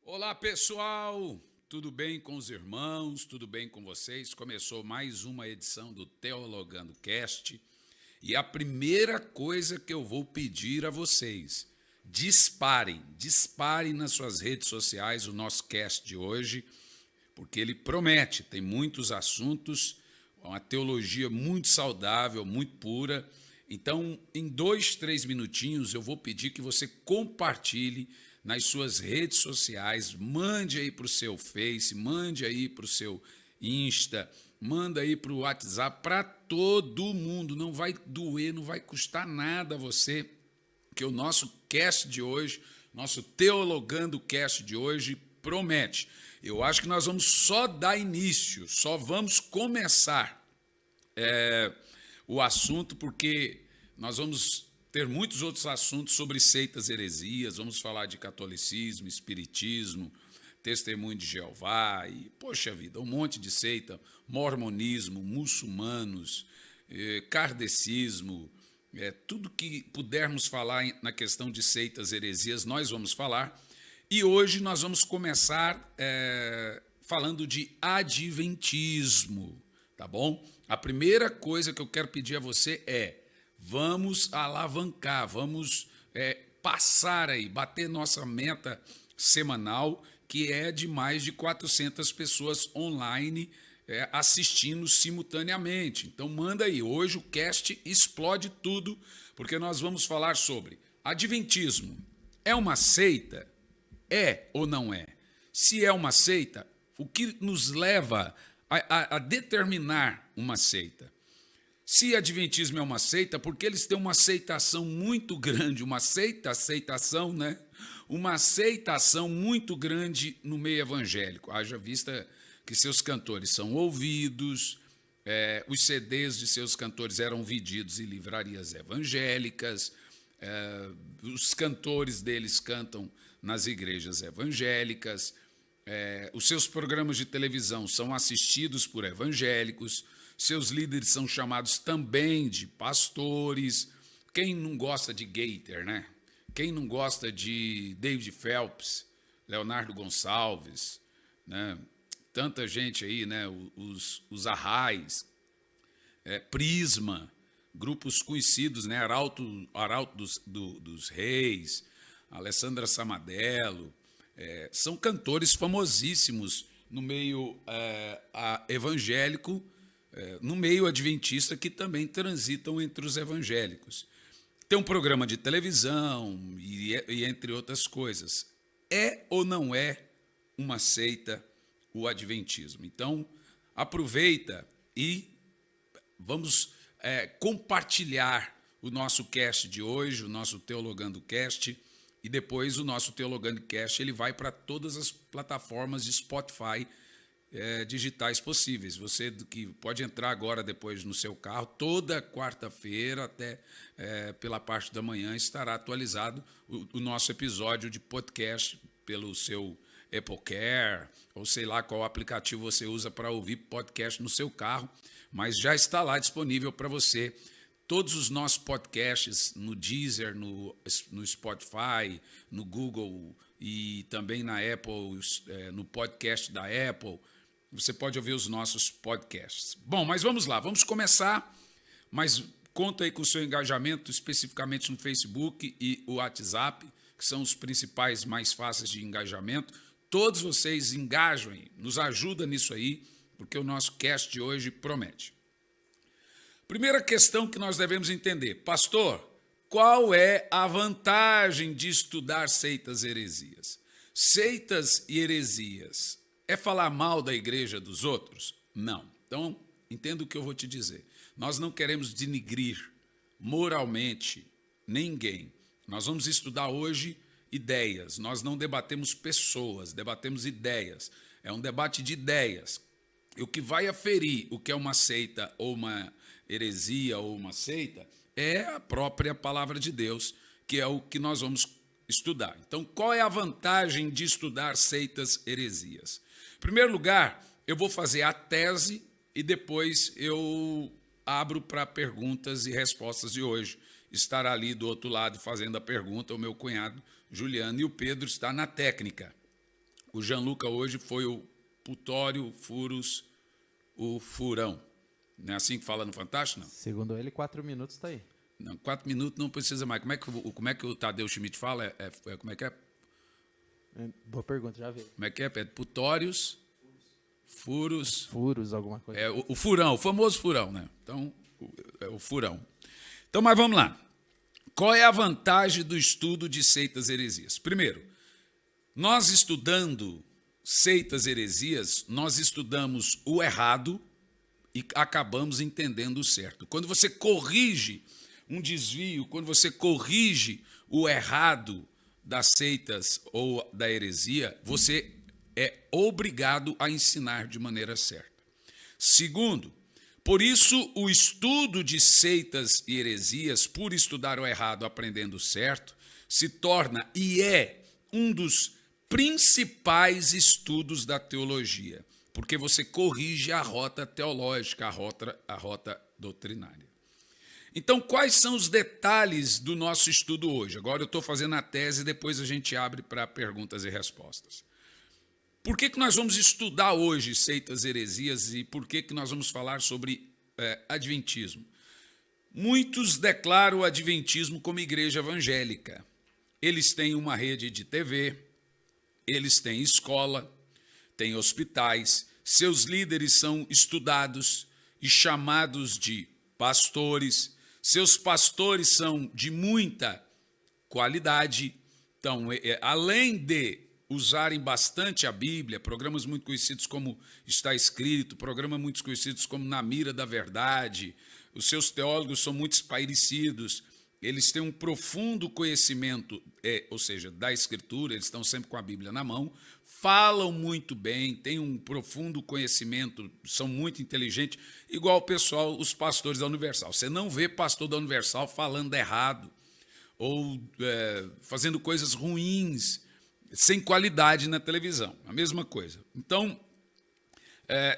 Olá, pessoal! Tudo bem com os irmãos? Tudo bem com vocês? Começou mais uma edição do Teologando Cast e a primeira coisa que eu vou pedir a vocês, disparem nas suas redes sociais o nosso cast de hoje, porque ele promete, tem muitos assuntos, uma teologia muito saudável, muito pura. Então, em 2, 3 minutinhos, eu vou pedir que você compartilhe nas suas redes sociais, mande aí para o seu Face, mande aí para o seu Insta, manda aí para o WhatsApp, para todo mundo. Não vai doer, não vai custar nada a você, que o nosso cast de hoje, nosso Teologando Cast de hoje, promete. Eu acho que nós vamos só dar início, só vamos começar o assunto, porque nós vamos ter muitos outros assuntos sobre seitas, heresias, vamos falar de catolicismo, espiritismo, testemunho de Jeová e, poxa vida, um monte de seita, mormonismo, muçulmanos, kardecismo, tudo que pudermos falar na questão de seitas, heresias, nós vamos falar. E hoje nós vamos começar falando de adventismo, tá bom? A primeira coisa que eu quero pedir a você é: vamos alavancar, vamos passar aí, bater nossa meta semanal, que é de mais de 400 pessoas online assistindo simultaneamente. Então manda aí, hoje o cast explode tudo, porque nós vamos falar sobre adventismo. É uma seita? É ou não é? Se é uma seita, o que nos leva a determinar uma seita? Se adventismo é uma seita, porque eles têm uma aceitação muito grande, aceitação, né? Uma aceitação muito grande no meio evangélico. Haja vista que seus cantores são ouvidos, os CDs de seus cantores eram vendidos em livrarias evangélicas, os cantores deles cantam nas igrejas evangélicas, os seus programas de televisão são assistidos por evangélicos, seus líderes são chamados também de pastores. Quem não gosta de Gaither, né? Quem não gosta de David Phelps, Leonardo Gonçalves, né? Tanta gente aí, né? Os Arrais, Prisma, grupos conhecidos, né? Arauto dos Reis, Alessandra Samadello, são cantores famosíssimos no meio evangélico, no meio adventista, que também transitam entre os evangélicos. Tem um programa de televisão e entre outras coisas. É ou não é uma seita o adventismo? Então, aproveita e vamos compartilhar o nosso cast de hoje, o nosso Teologando Cast, e depois o nosso Teologando Cast ele vai para todas as plataformas de Spotify digitais possíveis. Você que pode entrar agora depois no seu carro, toda quarta-feira até pela parte da manhã estará atualizado o nosso episódio de podcast pelo seu Apple Care, ou sei lá qual aplicativo você usa para ouvir podcast no seu carro, mas já está lá disponível para você. Todos os nossos podcasts no Deezer, no Spotify, no Google e também na Apple, no podcast da Apple, você pode ouvir os nossos podcasts. Bom, mas vamos lá, vamos começar, mas conta aí com o seu engajamento, especificamente no Facebook e o WhatsApp, que são os principais mais fáceis de engajamento. Todos vocês engajam, nos ajuda nisso aí, porque o nosso cast de hoje promete. Primeira questão que nós devemos entender: pastor, qual é a vantagem de estudar seitas e heresias? Seitas e heresias é falar mal da igreja dos outros? Não. Então, entenda o que eu vou te dizer. Nós não queremos denigrir moralmente ninguém. Nós vamos estudar hoje ideias. Nós não debatemos pessoas, debatemos ideias. É um debate de ideias. E o que vai aferir o que é uma seita ou uma heresia ou uma seita é a própria palavra de Deus, que é o que nós vamos estudar. Então, qual é a vantagem de estudar seitas, heresias? Em primeiro lugar, eu vou fazer a tese e depois eu abro para perguntas e respostas de hoje. Estará ali do outro lado fazendo a pergunta o meu cunhado Juliano, e o Pedro está na técnica. O Gianluca hoje foi o putório, furos, o furão. Não é assim que fala no Fantástico, não? Segundo ele, 4 minutos está aí. Não, 4 minutos não precisa mais. Como é que o Tadeu Schmidt fala? Como é que é? Boa pergunta, já vi. Como é que é? É putórios, furos... Furos, alguma coisa. É o furão, o famoso furão, né? Então, o furão. Então, mas vamos lá. Qual é a vantagem do estudo de seitas e heresias? Primeiro, nós estudando seitas e heresias, nós estudamos o errado e acabamos entendendo o certo. Quando você corrige um desvio, quando você corrige o errado das seitas ou da heresia, você é obrigado a ensinar de maneira certa. Segundo, por isso o estudo de seitas e heresias, por estudar o errado aprendendo o certo, se torna e é um dos principais estudos da teologia, porque você corrige a rota teológica, a rota doutrinária. Então, quais são os detalhes do nosso estudo hoje? Agora eu estou fazendo a tese e depois a gente abre para perguntas e respostas. Por que nós vamos estudar hoje seitas e heresias e por que nós vamos falar sobre adventismo? Muitos declaram o adventismo como igreja evangélica. Eles têm uma rede de TV, eles têm escola, têm hospitais, seus líderes são estudados e chamados de pastores, seus pastores são de muita qualidade. Então, além de usarem bastante a Bíblia, programas muito conhecidos como Está Escrito, programas muito conhecidos como Na Mira da Verdade, os seus teólogos são muito esclarecidos, eles têm um profundo conhecimento, ou seja, da Escritura, eles estão sempre com a Bíblia na mão, falam muito bem, têm um profundo conhecimento, são muito inteligentes, igual o pessoal, os pastores da Universal. Você não vê pastor da Universal falando errado ou fazendo coisas ruins, sem qualidade na televisão, a mesma coisa. Então,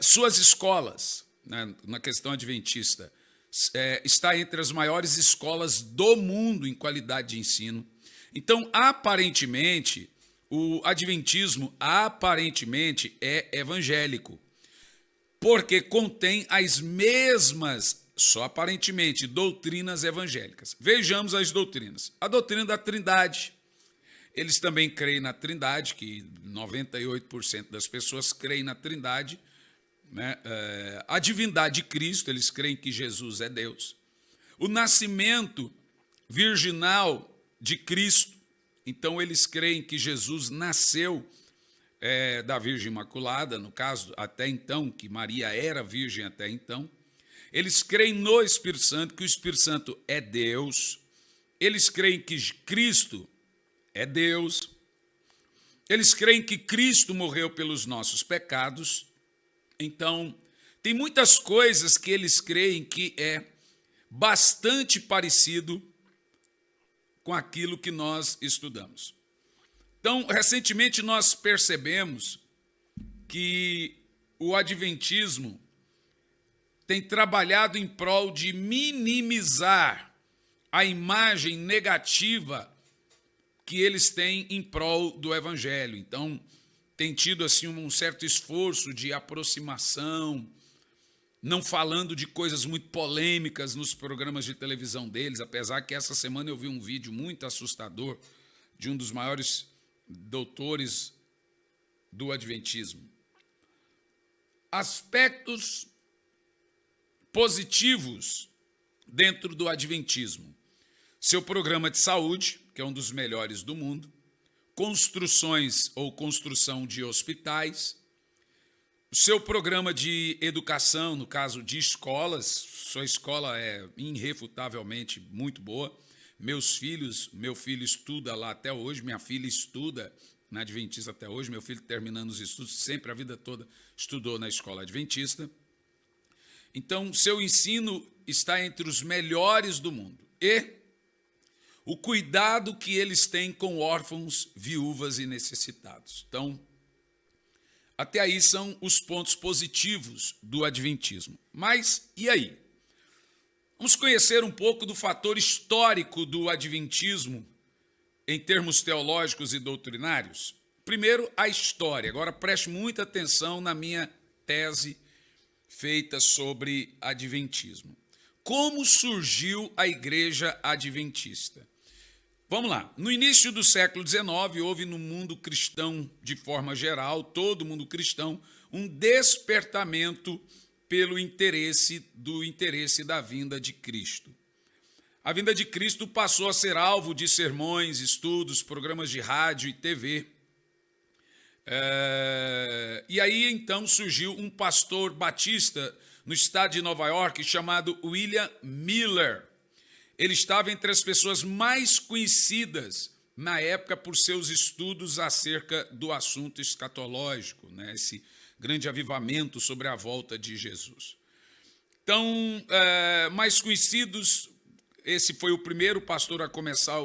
suas escolas, né, na questão adventista, está entre as maiores escolas do mundo em qualidade de ensino. Então, aparentemente, o adventismo aparentemente é evangélico, porque contém as mesmas, só aparentemente, doutrinas evangélicas. Vejamos as doutrinas. A doutrina da Trindade. Eles também creem na Trindade, que 98% das pessoas creem na Trindade, né? A divindade de Cristo, eles creem que Jesus é Deus. O nascimento virginal de Cristo, então eles creem que Jesus nasceu da Virgem Imaculada, no caso, até então, que Maria era virgem até então. Eles creem no Espírito Santo, que o Espírito Santo é Deus. Eles creem que Cristo é Deus. Eles creem que Cristo morreu pelos nossos pecados. Então, tem muitas coisas que eles creem que é bastante parecido com aquilo que nós estudamos. Então, recentemente nós percebemos que o adventismo tem trabalhado em prol de minimizar a imagem negativa que eles têm em prol do evangelho. Então, tem tido assim um certo esforço de aproximação, não falando de coisas muito polêmicas nos programas de televisão deles, apesar que essa semana eu vi um vídeo muito assustador de um dos maiores doutores do adventismo. Aspectos positivos dentro do adventismo. Seu programa de saúde, que é um dos melhores do mundo, construções ou construção de hospitais, o seu programa de educação, no caso de escolas, sua escola é irrefutavelmente muito boa. Meu filho estuda lá até hoje, minha filha estuda na Adventista até hoje, meu filho terminando os estudos, sempre a vida toda estudou na escola adventista. Então, seu ensino está entre os melhores do mundo. E o cuidado que eles têm com órfãos, viúvas e necessitados. Então, até aí são os pontos positivos do adventismo. Mas, e aí? Vamos conhecer um pouco do fator histórico do adventismo em termos teológicos e doutrinários? primeiro a história. Agora preste muita atenção na minha tese feita sobre adventismo. Como surgiu a igreja adventista? Vamos lá. No início do século XIX, houve no mundo cristão, de forma geral, todo mundo cristão, um despertamento pelo interesse da vinda de Cristo. A vinda de Cristo passou a ser alvo de sermões, estudos, programas de rádio e TV. E aí, então, surgiu um pastor batista no estado de Nova York chamado William Miller. Ele estava entre as pessoas mais conhecidas na época por seus estudos acerca do assunto escatológico, né? Esse grande avivamento sobre a volta de Jesus. Então, mais conhecidos, esse foi o primeiro pastor a começar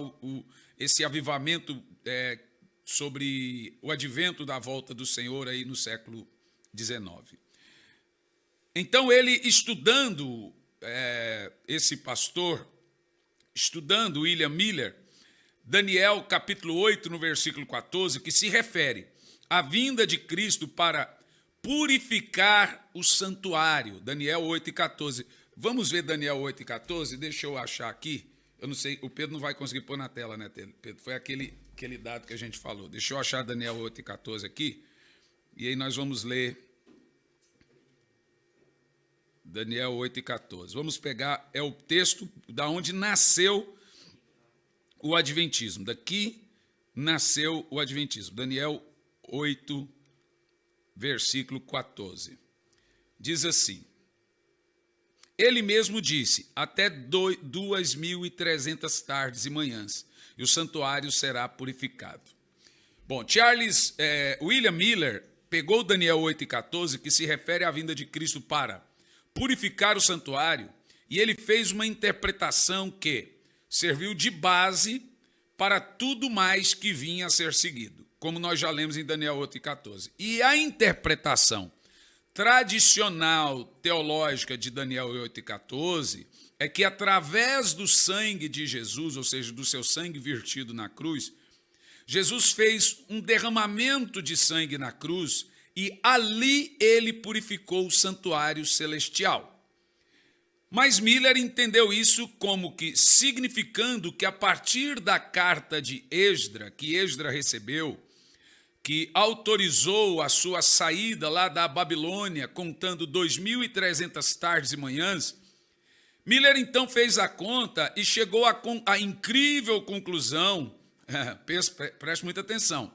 esse avivamento sobre o advento da volta do Senhor aí no século XIX. Então, ele estudando, esse pastor, estudando William Miller, Daniel capítulo 8, no versículo 14, que se refere à vinda de Cristo para purificar o santuário. Daniel 8:14. Vamos ver Daniel 8:14? Deixa eu achar aqui. Eu não sei, o Pedro não vai conseguir pôr na tela, né, Pedro? Foi aquele dado que a gente falou. Deixa eu achar Daniel 8:14 aqui. E aí nós vamos ler Daniel 8:14. Vamos pegar, é o texto da onde nasceu o adventismo. Daqui nasceu o adventismo. Daniel 8, versículo 14. Diz assim: ele mesmo disse, até 2.300 tardes e manhãs, e o santuário será purificado. Bom, William Miller pegou Daniel 8:14, que se refere à vinda de Cristo para purificar o santuário, e ele fez uma interpretação que serviu de base para tudo mais que vinha a ser seguido, como nós já lemos em Daniel 8:14. E a interpretação tradicional teológica de Daniel 8:14 é que através do sangue de Jesus, ou seja, do seu sangue vertido na cruz, Jesus fez um derramamento de sangue na cruz e ali ele purificou o santuário celestial. Mas Miller entendeu isso como que significando que a partir da carta de Esdra, que Esdra recebeu, que autorizou a sua saída lá da Babilônia, contando 2.300 tardes e manhãs, Miller então fez a conta e chegou à incrível conclusão, preste muita atenção,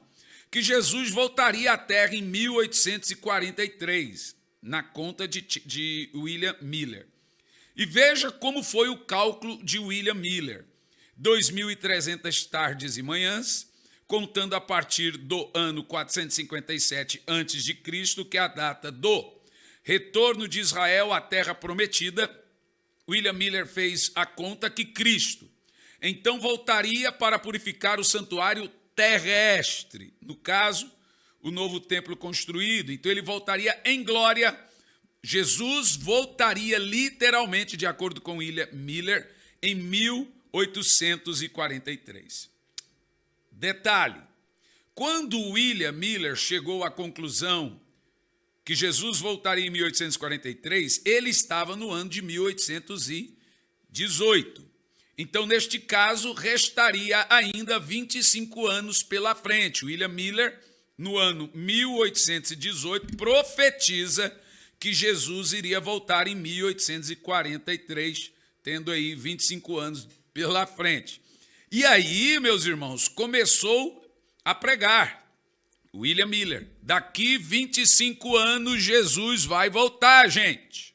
que Jesus voltaria à Terra em 1843, na conta de William Miller. E veja como foi o cálculo de William Miller: 2.300 tardes e manhãs, contando a partir do ano 457 a.C., que é a data do retorno de Israel à Terra Prometida. William Miller fez a conta que Cristo então voltaria para purificar o santuário terrestre, no caso, o novo templo construído. Então ele voltaria em glória. Jesus voltaria literalmente, de acordo com William Miller, em 1843. Detalhe: quando William Miller chegou à conclusão que Jesus voltaria em 1843, ele estava no ano de 1818. Então, neste caso, restaria ainda 25 anos pela frente. William Miller, no ano 1818, profetiza que Jesus iria voltar em 1843, tendo aí 25 anos pela frente. E aí, meus irmãos, começou a pregar William Miller: daqui 25 anos Jesus vai voltar, gente.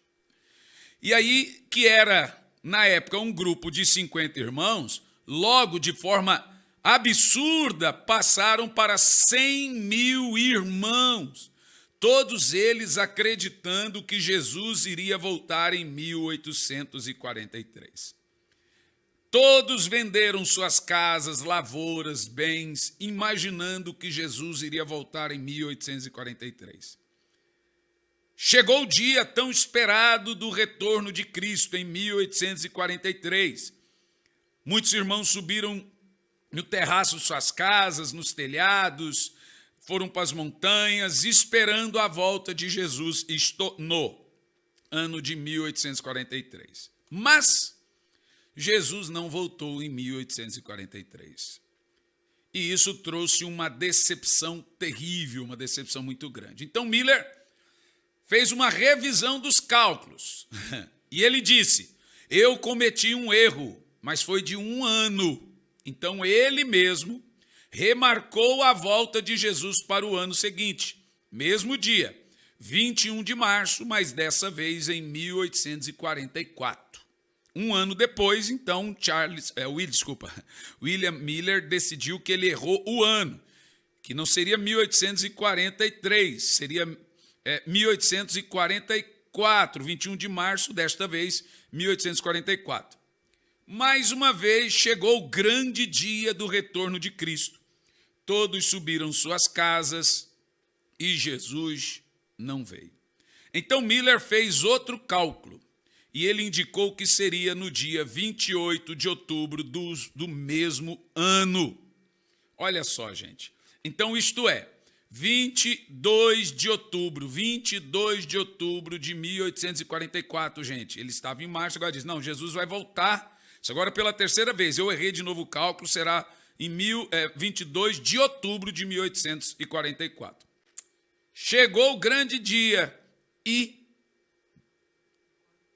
E aí, que era, na época, um grupo de 50 irmãos, logo, de forma absurda, passaram para 100 mil irmãos, todos eles acreditando que Jesus iria voltar em 1843. Todos venderam suas casas, lavouras, bens, imaginando que Jesus iria voltar em 1843. Chegou o dia tão esperado do retorno de Cristo em 1843. Muitos irmãos subiram no terraço de suas casas, nos telhados, foram para as montanhas esperando a volta de Jesus, isto no ano de 1843. Mas Jesus não voltou em 1843. E isso trouxe uma decepção terrível, uma decepção muito grande. Então Miller fez uma revisão dos cálculos. E ele disse, eu cometi um erro, mas foi de 1 ano. Então ele mesmo remarcou a volta de Jesus para o ano seguinte, mesmo dia, 21 de março, mas dessa vez em 1844. 1 ano depois, então, William Miller decidiu que ele errou o ano, que não seria 1843, seria 1844, 21 de março, desta vez, 1844. Mais uma vez chegou o grande dia do retorno de Cristo. Todos subiram suas casas e Jesus não veio. Então Miller fez outro cálculo e ele indicou que seria no dia 28 de outubro do mesmo ano. Olha só, gente. Então isto é, 22 de outubro de 1844, gente. Ele estava em março, agora diz, não, Jesus vai voltar. Isso agora pela terceira vez. Eu errei de novo o cálculo, será em 22 de outubro de 1844. Chegou o grande dia e,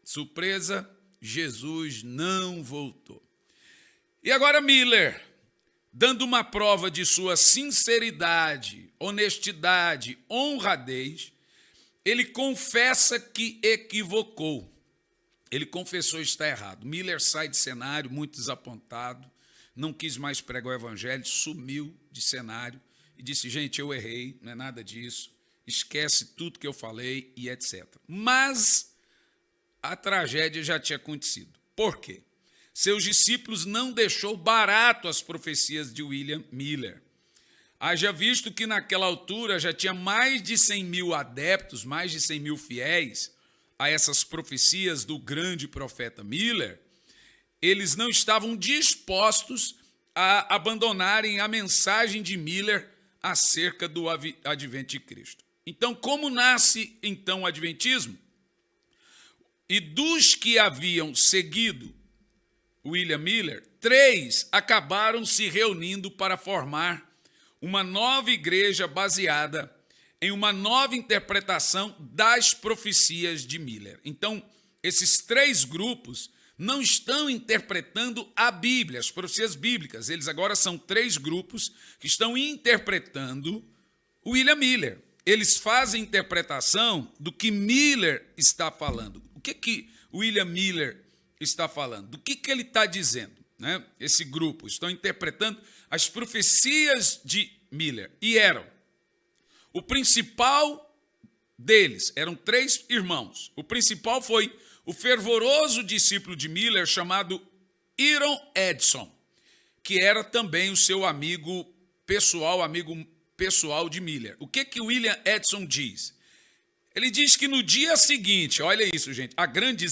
surpresa, Jesus não voltou. E agora Miller, dando uma prova de sua sinceridade, honestidade, honradez, ele confessa que equivocou. Ele confessou estar errado. Miller sai de cenário muito desapontado, não quis mais pregar o evangelho, sumiu de cenário e disse, gente, eu errei, não é nada disso, esquece tudo que eu falei e etc. Mas a tragédia já tinha acontecido. Por quê? Seus discípulos não deixou barato as profecias de William Miller. Haja visto que naquela altura já tinha mais de 100 mil adeptos, mais de 100 mil fiéis a essas profecias do grande profeta Miller, eles não estavam dispostos a abandonarem a mensagem de Miller acerca do advento de Cristo. Então, como nasce então o adventismo? E dos que haviam seguido William Miller, 3 acabaram se reunindo para formar uma nova igreja baseada em uma nova interpretação das profecias de Miller. Então, esses 3 grupos não estão interpretando a Bíblia, as profecias bíblicas. Eles agora são 3 grupos que estão interpretando William Miller. Eles fazem interpretação do que Miller está falando. O que William Miller está falando? Do que ele está dizendo? Né? Esse grupo estão interpretando as profecias de Miller. E eram, o principal deles, eram 3 irmãos. O principal foi o fervoroso discípulo de Miller chamado Hiram Edson, que era também o seu amigo pessoal de Miller. O que William Edson diz? Ele diz que no dia seguinte, olha isso, gente, a grande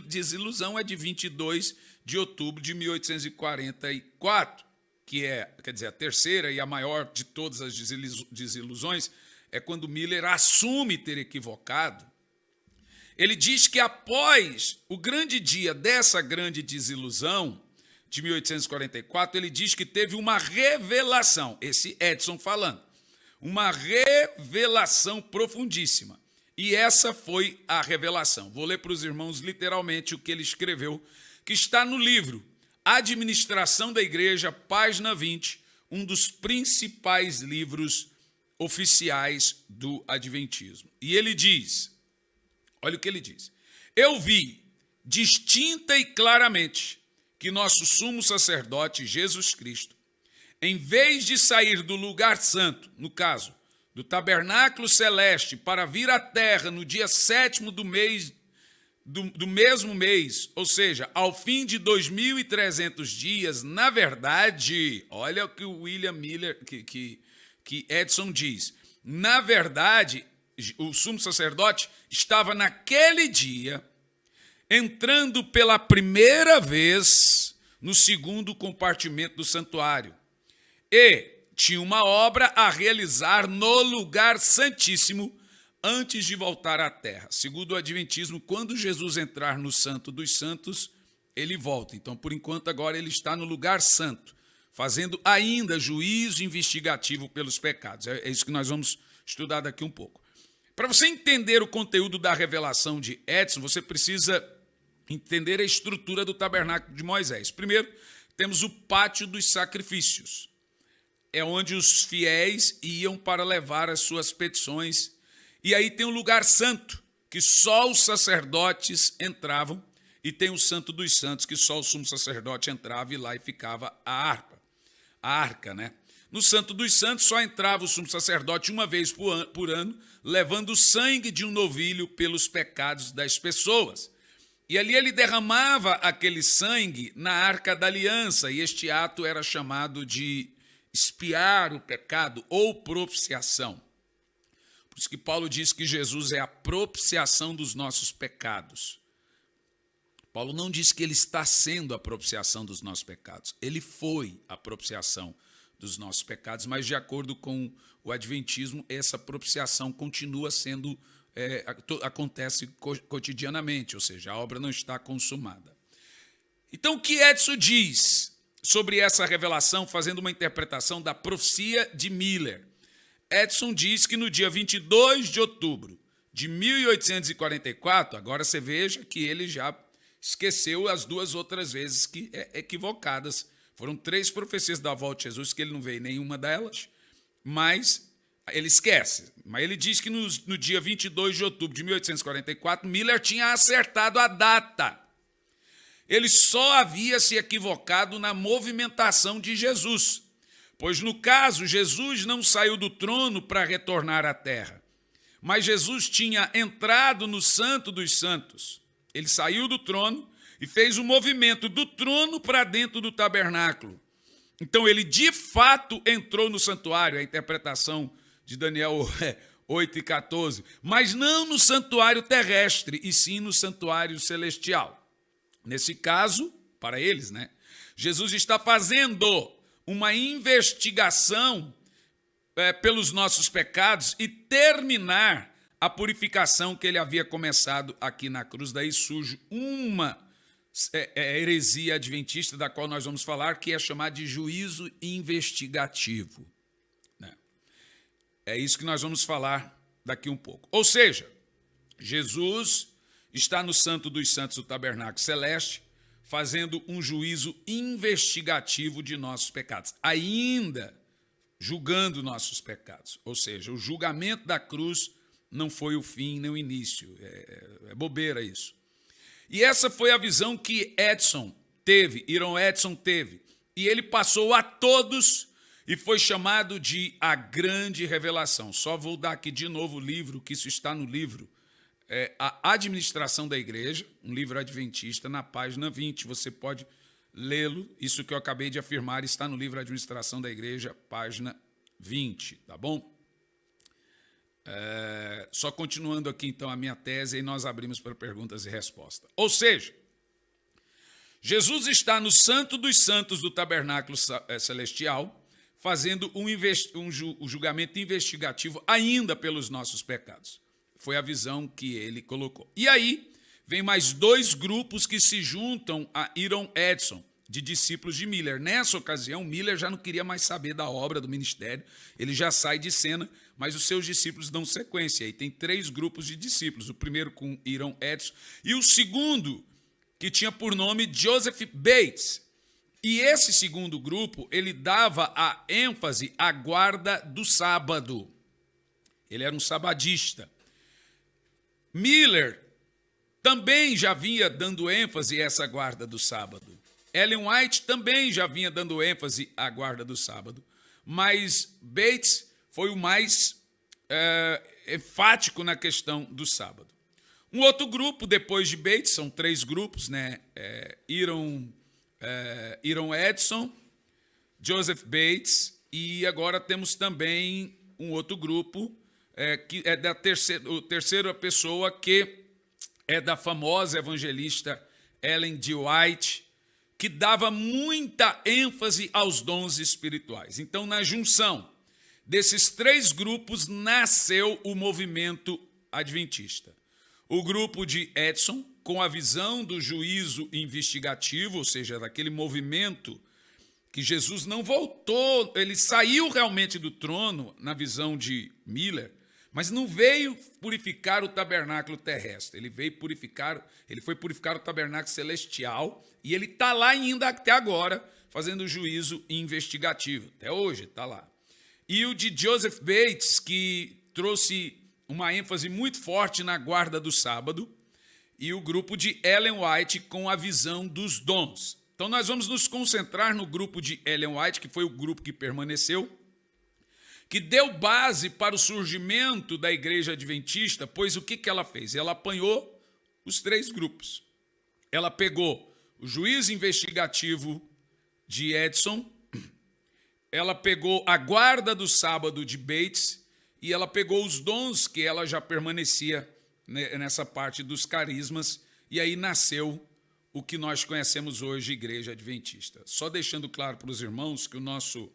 desilusão é de 22 de outubro de 1844, que é, quer dizer, a terceira e a maior de todas as desilusões, é quando Miller assume ter equivocado. Ele diz que após o grande dia dessa grande desilusão, de 1844, ele diz que teve uma revelação, esse Edson falando, uma revelação profundíssima. E essa foi a revelação. Vou ler para os irmãos literalmente o que ele escreveu, que está no livro Administração da Igreja, página 20, um dos principais livros oficiais do Adventismo. E ele diz, olha o que ele diz, eu vi distinta e claramente que nosso sumo sacerdote, Jesus Cristo, em vez de sair do lugar santo, no caso, do tabernáculo celeste, para vir à terra no dia 7º do mesmo mês, ou seja, ao fim de 2.300 dias, na verdade, olha o que o William Miller, que Edson diz, na verdade, o sumo sacerdote estava naquele dia entrando pela primeira vez no 2º compartimento do santuário. E tinha uma obra a realizar no lugar santíssimo antes de voltar à terra. Segundo o Adventismo, quando Jesus entrar no Santo dos Santos, ele volta. Então, por enquanto, agora ele está no lugar santo, fazendo ainda juízo investigativo pelos pecados. É isso que nós vamos estudar daqui um pouco. Para você entender o conteúdo da revelação de Edson, você precisa entender a estrutura do tabernáculo de Moisés. Primeiro, temos o pátio dos sacrifícios. É onde os fiéis iam para levar as suas petições. E aí tem o lugar santo, que só os sacerdotes entravam, e tem o Santo dos Santos, que só o sumo sacerdote entrava e lá e ficava a arca, né? No Santo dos Santos só entrava o sumo sacerdote uma vez por ano, levando o sangue de um novilho pelos pecados das pessoas. E ali ele derramava aquele sangue na arca da aliança, e este ato era chamado de expiar o pecado ou propiciação. Por isso que Paulo diz que Jesus é a propiciação dos nossos pecados. Paulo não diz que ele está sendo a propiciação dos nossos pecados. Ele foi a propiciação dos nossos pecados, mas de acordo com o Adventismo, essa propiciação continua sendo, acontece cotidianamente, ou seja, a obra não está consumada. Então, o que Edson diz sobre essa revelação, fazendo uma interpretação da profecia de Miller? Edson diz que no dia 22 de outubro de 1844, agora você veja que ele já esqueceu as duas outras vezes que equivocadas. Foram 3 profecias da volta de Jesus que ele não veio em nenhuma delas, mas ele esquece. Mas ele diz que no dia 22 de outubro de 1844, Miller tinha acertado a data. Ele só havia se equivocado na movimentação de Jesus. Pois, no caso, Jesus não saiu do trono para retornar à terra, mas Jesus tinha entrado no Santo dos Santos. Ele saiu do trono e fez o movimento do trono para dentro do tabernáculo. Então, ele de fato entrou no santuário, a interpretação de Daniel 8:14, mas não no santuário terrestre, e sim no santuário celestial. Nesse caso, para eles, né, Jesus está fazendo uma investigação pelos nossos pecados e terminar a purificação que ele havia começado aqui na cruz. Daí surge uma heresia adventista, da qual nós vamos falar, que é chamada de juízo investigativo. É isso que nós vamos falar daqui um pouco. Ou seja, Jesus está no Santo dos Santos, o tabernáculo celeste, fazendo um juízo investigativo de nossos pecados, ainda julgando nossos pecados. Ou seja, o julgamento da cruz não foi o fim nem o início. É bobeira isso. E essa foi a visão que Iron Edson teve. E ele passou a todos e foi chamado de a grande revelação. Só vou dar aqui de novo o livro, que isso está no livro, A Administração da Igreja, um livro adventista, na página 20. Você pode lê-lo. Isso que eu acabei de afirmar está no livro Administração da Igreja, página 20, tá bom? Só continuando aqui, então, a minha tese, e nós abrimos para perguntas e respostas. Ou seja, Jesus está no Santo dos Santos do tabernáculo celestial, fazendo um julgamento investigativo ainda pelos nossos pecados. Foi a visão que ele colocou. E aí, vem mais 2 grupos que se juntam a Iron Edson, de discípulos de Miller. Nessa ocasião, Miller já não queria mais saber da obra, do ministério, ele já sai de cena, mas os seus discípulos dão sequência. E tem 3 grupos de discípulos, o primeiro com Iron Edson, e o segundo, que tinha por nome Joseph Bates. E esse segundo grupo, ele dava a ênfase à guarda do sábado. Ele era um sabadista. Miller também já vinha dando ênfase a essa guarda do sábado. Ellen White também já vinha dando ênfase à guarda do sábado. Mas Bates foi o mais enfático na questão do sábado. Um outro grupo, depois de Bates, são 3 grupos, né? Iron Edson, Joseph Bates, e agora temos também um outro grupo, que é da terceira pessoa, que é da famosa evangelista Ellen G. White, que dava muita ênfase aos dons espirituais. Então, na junção desses três grupos, nasceu o movimento adventista. O grupo de Edson, com a visão do juízo investigativo, ou seja, daquele movimento que Jesus não voltou, ele saiu realmente do trono, na visão de Miller, mas não veio purificar o tabernáculo terrestre, ele foi purificar o tabernáculo celestial, e ele está lá ainda até agora, fazendo juízo investigativo, até hoje está lá. E o de Joseph Bates, que trouxe uma ênfase muito forte na guarda do sábado, e o grupo de Ellen White com a visão dos dons. Então nós vamos nos concentrar no grupo de Ellen White, que foi o grupo que permaneceu, que deu base para o surgimento da igreja adventista, pois o que ela fez? Ela apanhou os três grupos. Ela pegou o juízo investigativo de Edson, ela pegou a guarda do sábado de Bates e ela pegou os dons que ela já permanecia nessa parte dos carismas, e aí nasceu o que nós conhecemos hoje, Igreja Adventista. Só deixando claro para os irmãos que o nosso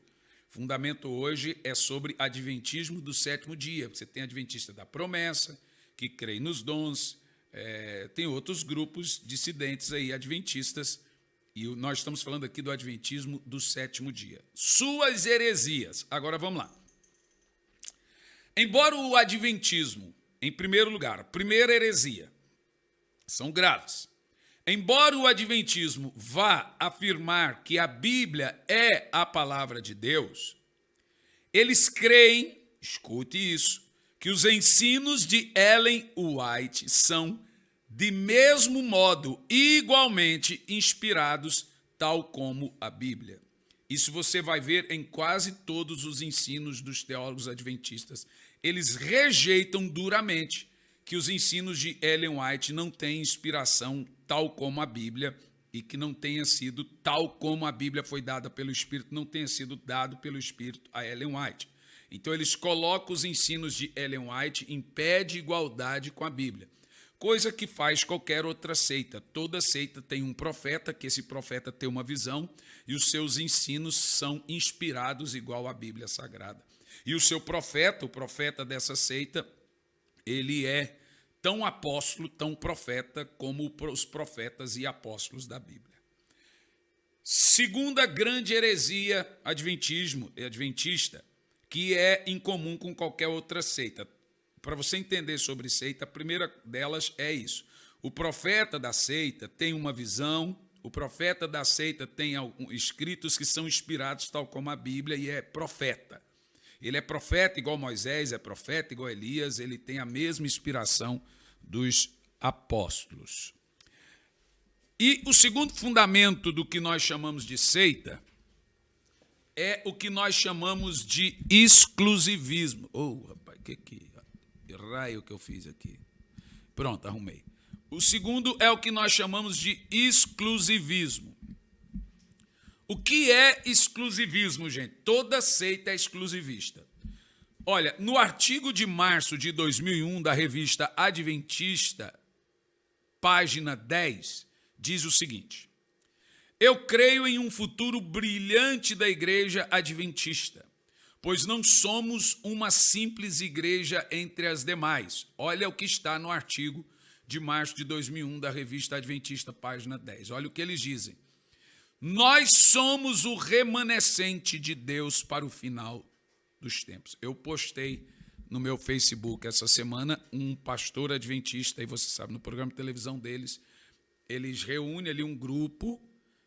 fundamento hoje é sobre adventismo do sétimo dia. Você tem adventista da promessa, que crê nos dons, tem outros grupos dissidentes aí, adventistas, e nós estamos falando aqui do adventismo do sétimo dia. Suas heresias. Agora vamos lá. Embora o adventismo, em primeiro lugar, primeira heresia, são graves. Embora o adventismo vá afirmar que a Bíblia é a palavra de Deus, eles creem, escute isso, que os ensinos de Ellen White são, de mesmo modo, igualmente inspirados, tal como a Bíblia. Isso você vai ver em quase todos os ensinos dos teólogos adventistas. Eles rejeitam duramente que os ensinos de Ellen White não têm inspiração tal como a Bíblia, e que não tenha sido tal como a Bíblia foi dada pelo Espírito, não tenha sido dado pelo Espírito a Ellen White. Então eles colocam os ensinos de Ellen White em pé de igualdade com a Bíblia, coisa que faz qualquer outra seita. Toda seita tem um profeta, que esse profeta tem uma visão, e os seus ensinos são inspirados igual à Bíblia Sagrada. E o seu profeta, o profeta dessa seita, ele é tão apóstolo, tão profeta, como os profetas e apóstolos da Bíblia. Segunda grande heresia adventista, que é incomum com qualquer outra seita. Para você entender sobre seita, a primeira delas é isso. O profeta da seita tem uma visão, o profeta da seita tem escritos que são inspirados tal como a Bíblia e é profeta. Ele é profeta igual Moisés, é profeta igual Elias, ele tem a mesma inspiração dos apóstolos. E o segundo fundamento do que nós chamamos de seita é o que nós chamamos de exclusivismo. Rapaz, que raio que eu fiz aqui. Pronto, arrumei. O segundo é o que nós chamamos de exclusivismo. O que é exclusivismo, gente? Toda seita é exclusivista. Olha, no artigo de março de 2001 da revista Adventista, página 10, diz o seguinte: eu creio em um futuro brilhante da igreja adventista, pois não somos uma simples igreja entre as demais. Olha o que está no artigo de março de 2001 da revista Adventista, página 10. Olha o que eles dizem. Nós somos o remanescente de Deus para o final dos tempos. Eu postei no meu Facebook essa semana um pastor adventista, e você sabe, no programa de televisão deles, eles reúnem ali um grupo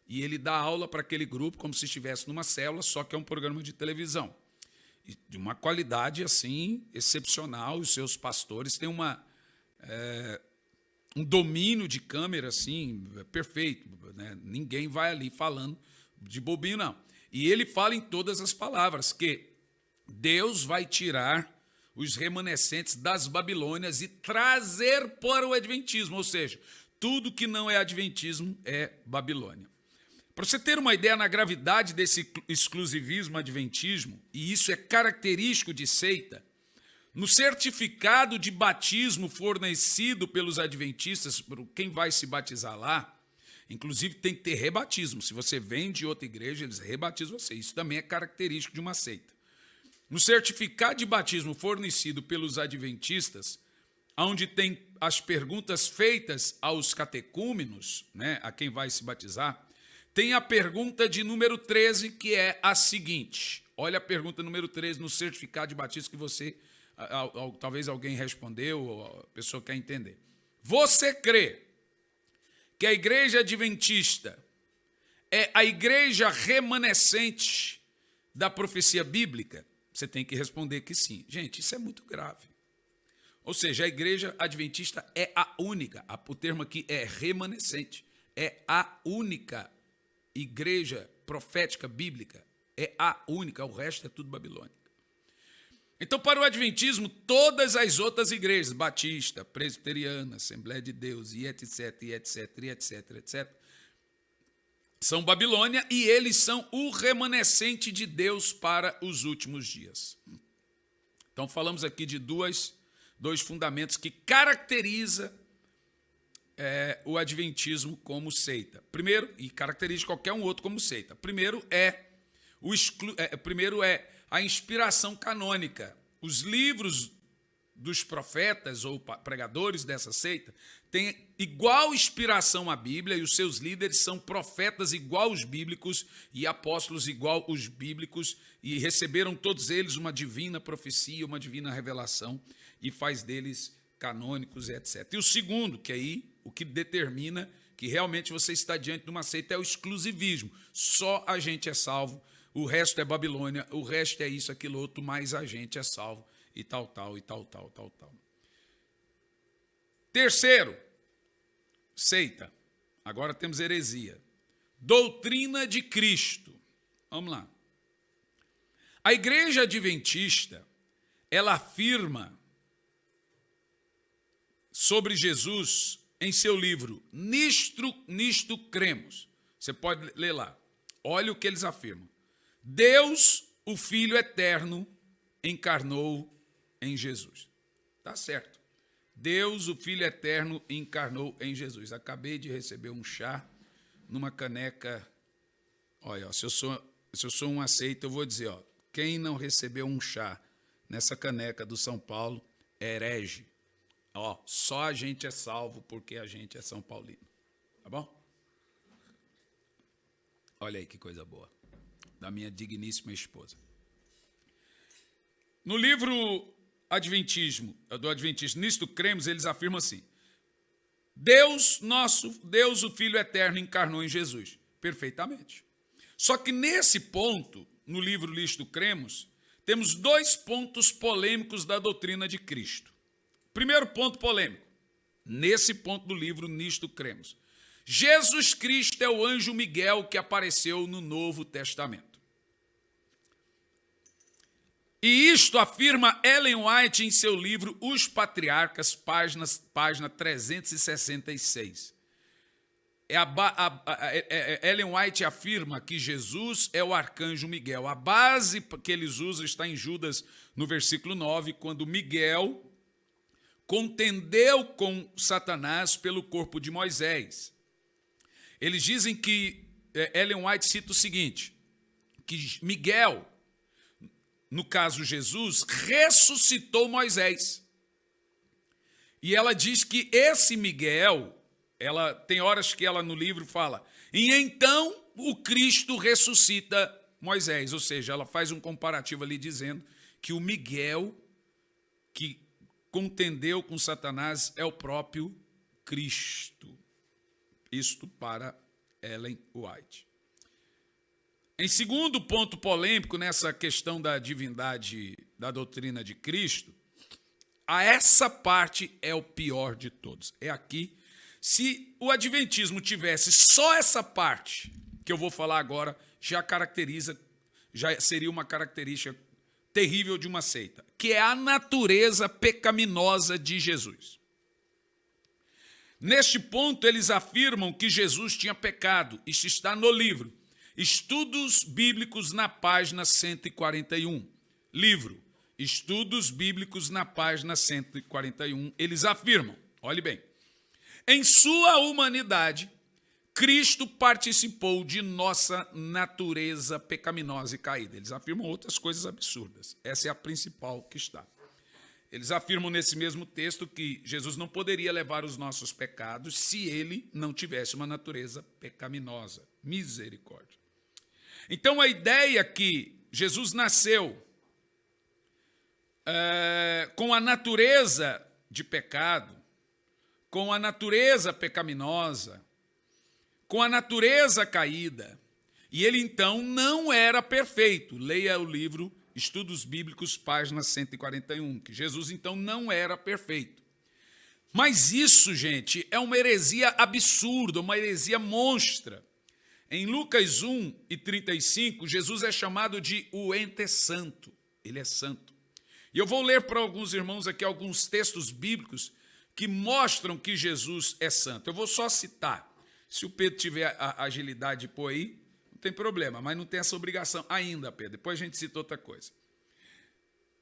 e ele dá aula para aquele grupo como se estivesse numa célula, só que é um programa de televisão. E de uma qualidade assim excepcional, os seus pastores têm um domínio de câmera assim perfeito, né? Ninguém vai ali falando de bobinho, não. E ele fala em todas as palavras que Deus vai tirar os remanescentes das Babilônias e trazer para o adventismo, ou seja, tudo que não é adventismo é Babilônia. Para você ter uma ideia na gravidade desse exclusivismo adventismo, e isso é característico de seita, no certificado de batismo fornecido pelos adventistas, por quem vai se batizar lá, Inclusive, tem que ter rebatismo. Se você vem de outra igreja, eles rebatizam você. Isso também é característico de uma seita. No certificado de batismo fornecido pelos adventistas, onde tem as perguntas feitas aos catecúmenos, né, a quem vai se batizar, tem a pergunta de número 13, que é a seguinte. Olha a pergunta número 13 no certificado de batismo que você, talvez alguém respondeu, ou a pessoa quer entender. Você crê que a igreja adventista é a igreja remanescente da profecia bíblica? Você tem que responder que sim. Gente, isso é muito grave. Ou seja, a igreja adventista é a única, o termo aqui é remanescente, é a única igreja profética bíblica, é a única, o resto é tudo babilônica. Então, para o adventismo, todas as outras igrejas, batista, presbiteriana, Assembleia de Deus, e etc, e etc, e etc, etc, são Babilônia e eles são o remanescente de Deus para os últimos dias. Então, falamos aqui de dois fundamentos que caracteriza o adventismo como seita. Primeiro, e caracteriza qualquer um outro como seita. Primeiro é a inspiração canônica. Os livros dos profetas ou pregadores dessa seita têm igual inspiração à Bíblia e os seus líderes são profetas igual os bíblicos e apóstolos igual os bíblicos e receberam todos eles uma divina profecia, uma divina revelação e faz deles canônicos, etc. E o segundo, que aí o que determina que realmente você está diante de uma seita é o exclusivismo. Só a gente é salvo, o resto é Babilônia, o resto é isso, aquilo outro, mas a gente é salvo e tal, tal, e tal, tal, tal, tal. Terceiro, seita. Agora temos heresia. Doutrina de Cristo. Vamos lá. A igreja adventista, ela afirma sobre Jesus em seu livro Nisto Cremos. Você pode ler lá. Olha o que eles afirmam. Deus, o Filho eterno, encarnou em Jesus. Tá certo. Deus, o Filho eterno, encarnou em Jesus. Acabei de receber um chá numa caneca. Olha, se eu sou um aceito, eu vou dizer, ó, quem não recebeu um chá nessa caneca do São Paulo é herege. Ó, só a gente é salvo porque a gente é São Paulino. Tá bom? Olha aí que coisa boa. Da minha digníssima esposa. No livro do Adventismo, Nisto Cremos, eles afirmam assim: Deus, o Filho eterno, encarnou em Jesus. Perfeitamente. Só que nesse ponto, no livro Nisto Cremos, temos dois pontos polêmicos da doutrina de Cristo. Primeiro ponto polêmico, nesse ponto do livro Nisto Cremos. Jesus Cristo é o anjo Miguel que apareceu no Novo Testamento. E isto afirma Ellen White em seu livro Os Patriarcas, página 366. Ellen White afirma que Jesus é o arcanjo Miguel. A base que eles usam está em Judas, no versículo 9, quando Miguel contendeu com Satanás pelo corpo de Moisés. Eles dizem que, Ellen White cita o seguinte, que Miguel, no caso Jesus, ressuscitou Moisés. E ela diz que esse Miguel, ela tem horas que ela no livro fala, e então o Cristo ressuscita Moisés. Ou seja, ela faz um comparativo ali dizendo que o Miguel que contendeu com Satanás é o próprio Cristo. Isto para Ellen White. Em segundo ponto polêmico nessa questão da divindade da doutrina de Cristo, essa parte é o pior de todos. É aqui. Se o adventismo tivesse só essa parte que eu vou falar agora, já seria uma característica terrível de uma seita, que é a natureza pecaminosa de Jesus. Neste ponto, eles afirmam que Jesus tinha pecado. Isso está no livro Estudos Bíblicos na página 141. Livro Estudos Bíblicos na página 141. Eles afirmam, olhe bem, em sua humanidade, Cristo participou de nossa natureza pecaminosa e caída. Eles afirmam outras coisas absurdas. Essa é a principal que está. Eles afirmam nesse mesmo texto que Jesus não poderia levar os nossos pecados se ele não tivesse uma natureza pecaminosa. Misericórdia. Então, a ideia que Jesus nasceu com a natureza de pecado, com a natureza pecaminosa, com a natureza caída, e ele então não era perfeito. Leia o livro Estudos Bíblicos, página 141, que Jesus então não era perfeito. Mas isso, gente, é uma heresia absurda, uma heresia monstra. Em Lucas 1:35, Jesus é chamado de o ente santo. Ele é santo. E eu vou ler para alguns irmãos aqui alguns textos bíblicos que mostram que Jesus é santo. Eu vou só citar. Se o Pedro tiver a agilidade de pôr aí, não tem problema, mas não tem essa obrigação ainda, Pedro. Depois a gente cita outra coisa.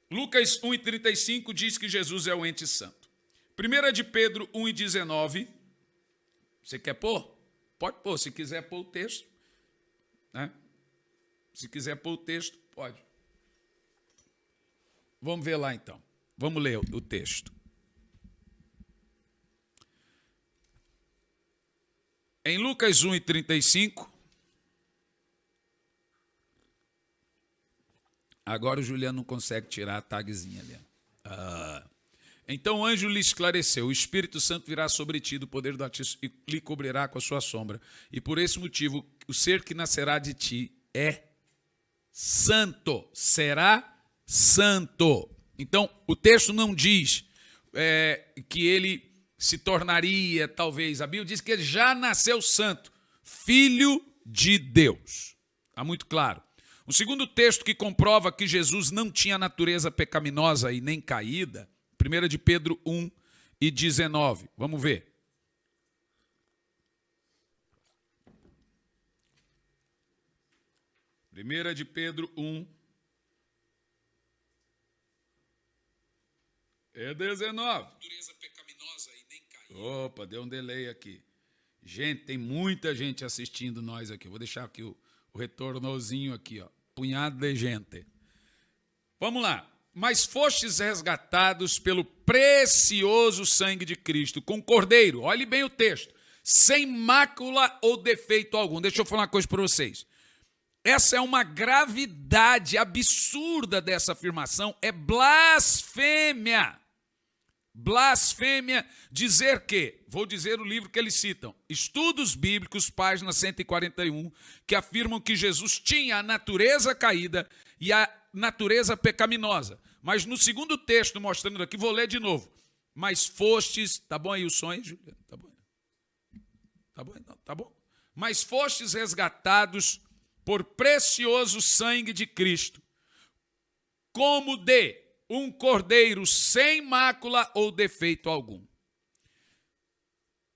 Lucas 1:35 diz que Jesus é o ente santo. 1 de Pedro 1:19, você quer pôr? Pode pôr, se quiser pôr o texto. Né? Se quiser pôr o texto, pode. Vamos ver lá então. Vamos ler o texto. Em Lucas 1:35, agora o Juliano não consegue tirar a tagzinha ali. Então o anjo lhe esclareceu: o Espírito Santo virá sobre ti do poder do Altíssimo e lhe cobrirá com a sua sombra. E por esse motivo, o ser que nascerá de ti é santo, será santo. Então, o texto não diz que ele se tornaria, talvez. A Bíblia diz que ele já nasceu santo, filho de Deus. Está muito claro. O segundo texto que comprova que Jesus não tinha natureza pecaminosa e nem caída, 1 de Pedro 1:19. Vamos ver. Primeira de Pedro 19. Opa, deu um delay aqui. Gente, tem muita gente assistindo nós aqui. Vou deixar aqui o retornozinho aqui, ó. Punhado de gente. Vamos lá. Mas fostes resgatados pelo precioso sangue de Cristo, com cordeiro. Olhe bem o texto. Sem mácula ou defeito algum. Deixa eu falar uma coisa para vocês. Essa é uma gravidade absurda dessa afirmação. É blasfêmia. Blasfêmia dizer que, vou dizer o livro que eles citam, Estudos Bíblicos, página 141, que afirmam que Jesus tinha a natureza caída e a natureza pecaminosa. Mas no segundo texto, mostrando aqui, vou ler de novo. Mas fostes, tá bom aí o som, Juliano? Tá bom? Tá bom? Não, tá bom? Mas fostes resgatados por precioso sangue de Cristo, como de um cordeiro sem mácula ou defeito algum.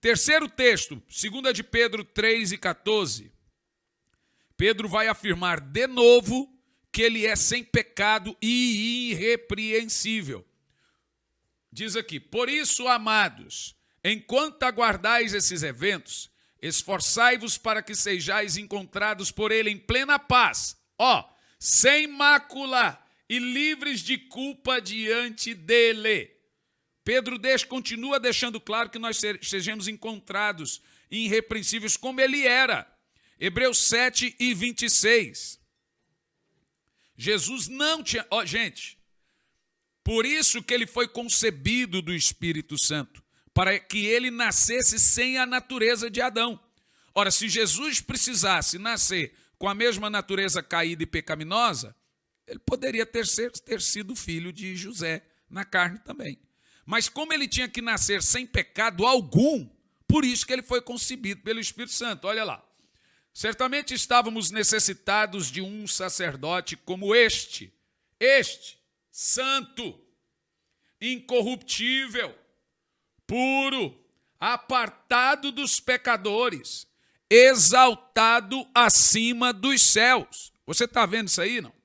Terceiro texto, 2 de Pedro 3:14. Pedro vai afirmar de novo que ele é sem pecado e irrepreensível. Diz aqui: por isso, amados, enquanto aguardais esses eventos, esforçai-vos para que sejais encontrados por ele em plena paz, sem mácula e livres de culpa diante dele. Pedro continua deixando claro que nós sejamos encontrados irrepreensíveis como ele era. Hebreus 7:26. Jesus não tinha... gente, por isso que ele foi concebido do Espírito Santo, para que ele nascesse sem a natureza de Adão. Ora, se Jesus precisasse nascer com a mesma natureza caída e pecaminosa, ele poderia ter sido filho de José, na carne também. Mas como ele tinha que nascer sem pecado algum, por isso que ele foi concebido pelo Espírito Santo. Olha lá. Certamente estávamos necessitados de um sacerdote como este, santo, incorruptível, puro, apartado dos pecadores, exaltado acima dos céus. Você está vendo isso aí, não?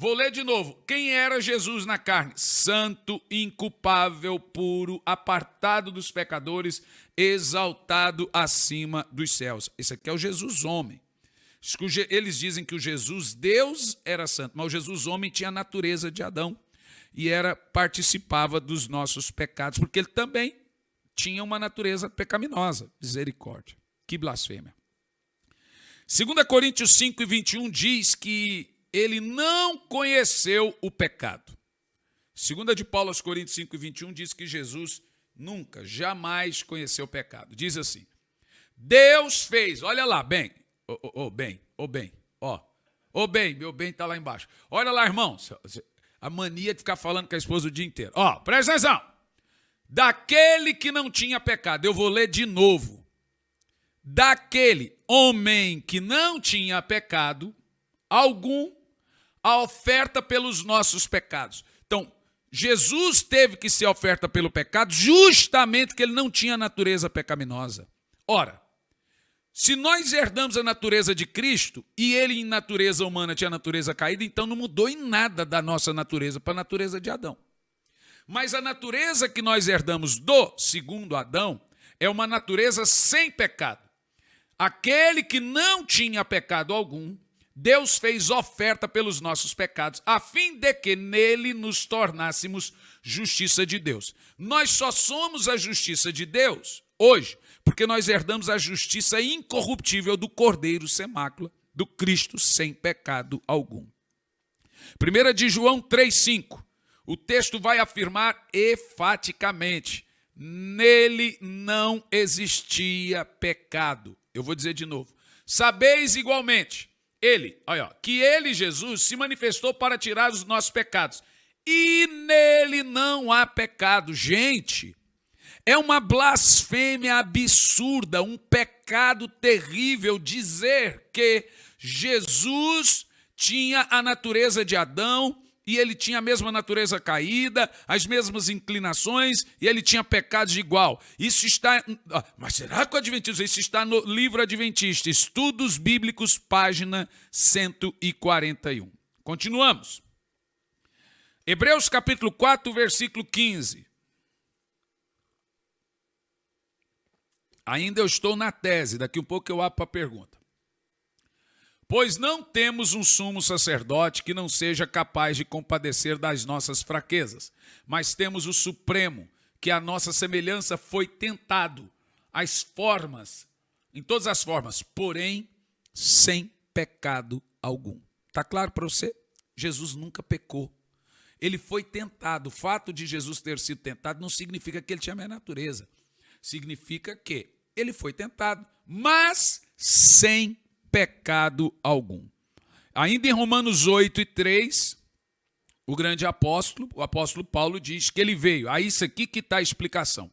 Vou ler de novo. Quem era Jesus na carne? Santo, inculpável, puro, apartado dos pecadores, exaltado acima dos céus. Esse aqui é o Jesus homem. Eles dizem que o Jesus Deus era santo, mas o Jesus homem tinha a natureza de Adão e participava dos nossos pecados, porque ele também tinha uma natureza pecaminosa. Misericórdia. Que blasfêmia. 2 Coríntios 5:21 diz que ele não conheceu o pecado. 2 de Paulo aos Coríntios 5:21 diz que Jesus nunca, jamais conheceu o pecado. Diz assim: Deus fez, olha lá, bem, meu bem está lá embaixo. Olha lá, irmão, a mania de ficar falando com a esposa o dia inteiro. Presta atenção. Daquele que não tinha pecado, eu vou ler de novo. Daquele homem que não tinha pecado algum, a oferta pelos nossos pecados. Então, Jesus teve que ser oferta pelo pecado justamente porque ele não tinha natureza pecaminosa. Ora, se nós herdamos a natureza de Cristo e ele em natureza humana tinha natureza caída, então não mudou em nada da nossa natureza para a natureza de Adão. Mas a natureza que nós herdamos do segundo Adão é uma natureza sem pecado. Aquele que não tinha pecado algum, Deus fez oferta pelos nossos pecados, a fim de que nele nos tornássemos justiça de Deus. Nós só somos a justiça de Deus hoje, porque nós herdamos a justiça incorruptível do Cordeiro sem mácula, do Cristo sem pecado algum. 1 de João 3,5, o texto vai afirmar enfaticamente, nele não existia pecado. Eu vou dizer de novo, sabeis igualmente, que ele, Jesus, se manifestou para tirar os nossos pecados. E nele não há pecado. Gente, é uma blasfêmia absurda, um pecado terrível dizer que Jesus tinha a natureza de Adão e ele tinha a mesma natureza caída, as mesmas inclinações, e ele tinha pecados igual. Isso está... Mas será que o Adventista... Isso está no livro Adventista, Estudos Bíblicos, página 141. Continuamos. Hebreus capítulo 4, versículo 15. Ainda eu estou na tese, daqui um pouco eu abro para a pergunta. Pois não temos um sumo sacerdote que não seja capaz de compadecer das nossas fraquezas, mas temos o Supremo, que a nossa semelhança foi tentado, em todas as formas, porém sem pecado algum. Está claro para você? Jesus nunca pecou. Ele foi tentado. O fato de Jesus ter sido tentado não significa que ele tinha a minha natureza. Significa que ele foi tentado, mas sem pecado algum. Ainda em Romanos 8:3, o grande apóstolo, o apóstolo Paulo diz que ele veio. Isso aqui que está a explicação.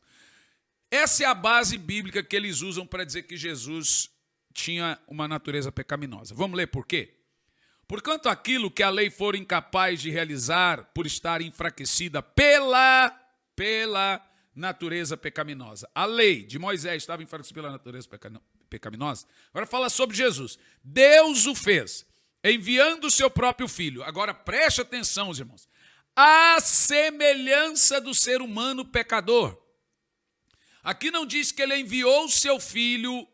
Essa é a base bíblica que eles usam para dizer que Jesus tinha uma natureza pecaminosa. Vamos ler por quê? Porquanto aquilo que a lei for incapaz de realizar por estar enfraquecida pela natureza pecaminosa. A lei de Moisés estava enfraquecida pela natureza pecaminosa. Agora fala sobre Jesus. Deus o fez, enviando o seu próprio filho. Agora preste atenção, os irmãos. A semelhança do ser humano pecador. Aqui não diz que ele enviou o seu filho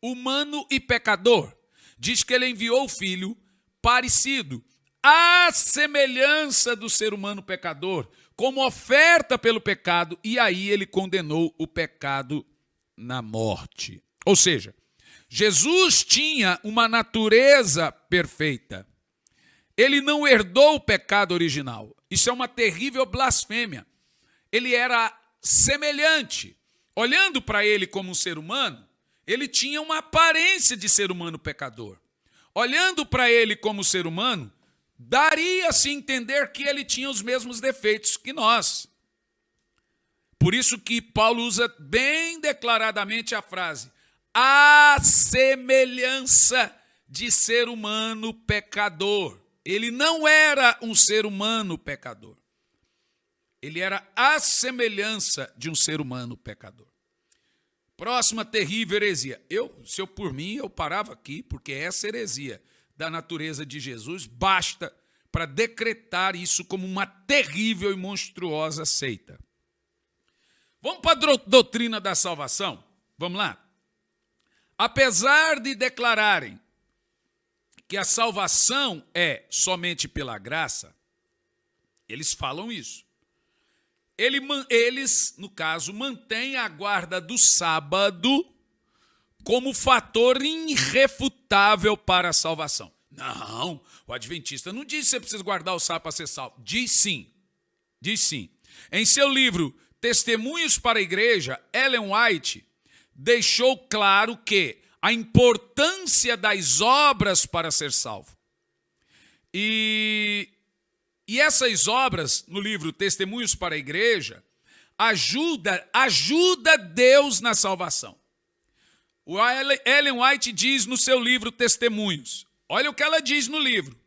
humano e pecador. Diz que ele enviou o filho parecido, à semelhança do ser humano pecador, como oferta pelo pecado, e aí ele condenou o pecado na morte. Ou seja, Jesus tinha uma natureza perfeita. Ele não herdou o pecado original. Isso é uma terrível blasfêmia. Ele era semelhante. Olhando para ele como um ser humano, ele tinha uma aparência de ser humano pecador. Olhando para ele como ser humano, daria-se a entender que ele tinha os mesmos defeitos que nós. Por isso que Paulo usa bem declaradamente a frase, a semelhança de ser humano pecador. Ele não era um ser humano pecador. Ele era a semelhança de um ser humano pecador. Próxima terrível heresia. Se eu por mim, eu parava aqui, porque essa heresia da natureza de Jesus basta para decretar isso como uma terrível e monstruosa seita. Vamos para a doutrina da salvação? Vamos lá? Apesar de declararem que a salvação é somente pela graça, eles falam isso. Eles, no caso, mantêm a guarda do sábado como fator irrefutável para a salvação. Não, o adventista não diz que você precisa guardar o sábado para ser salvo. Diz sim, diz sim. Em seu livro Testemunhos para a Igreja, Ellen White deixou claro que a importância das obras para ser salvo. E essas obras, no livro Testemunhos para a Igreja, ajuda Deus na salvação. O Ellen White diz no seu livro Testemunhos, olha o que ela diz no livro: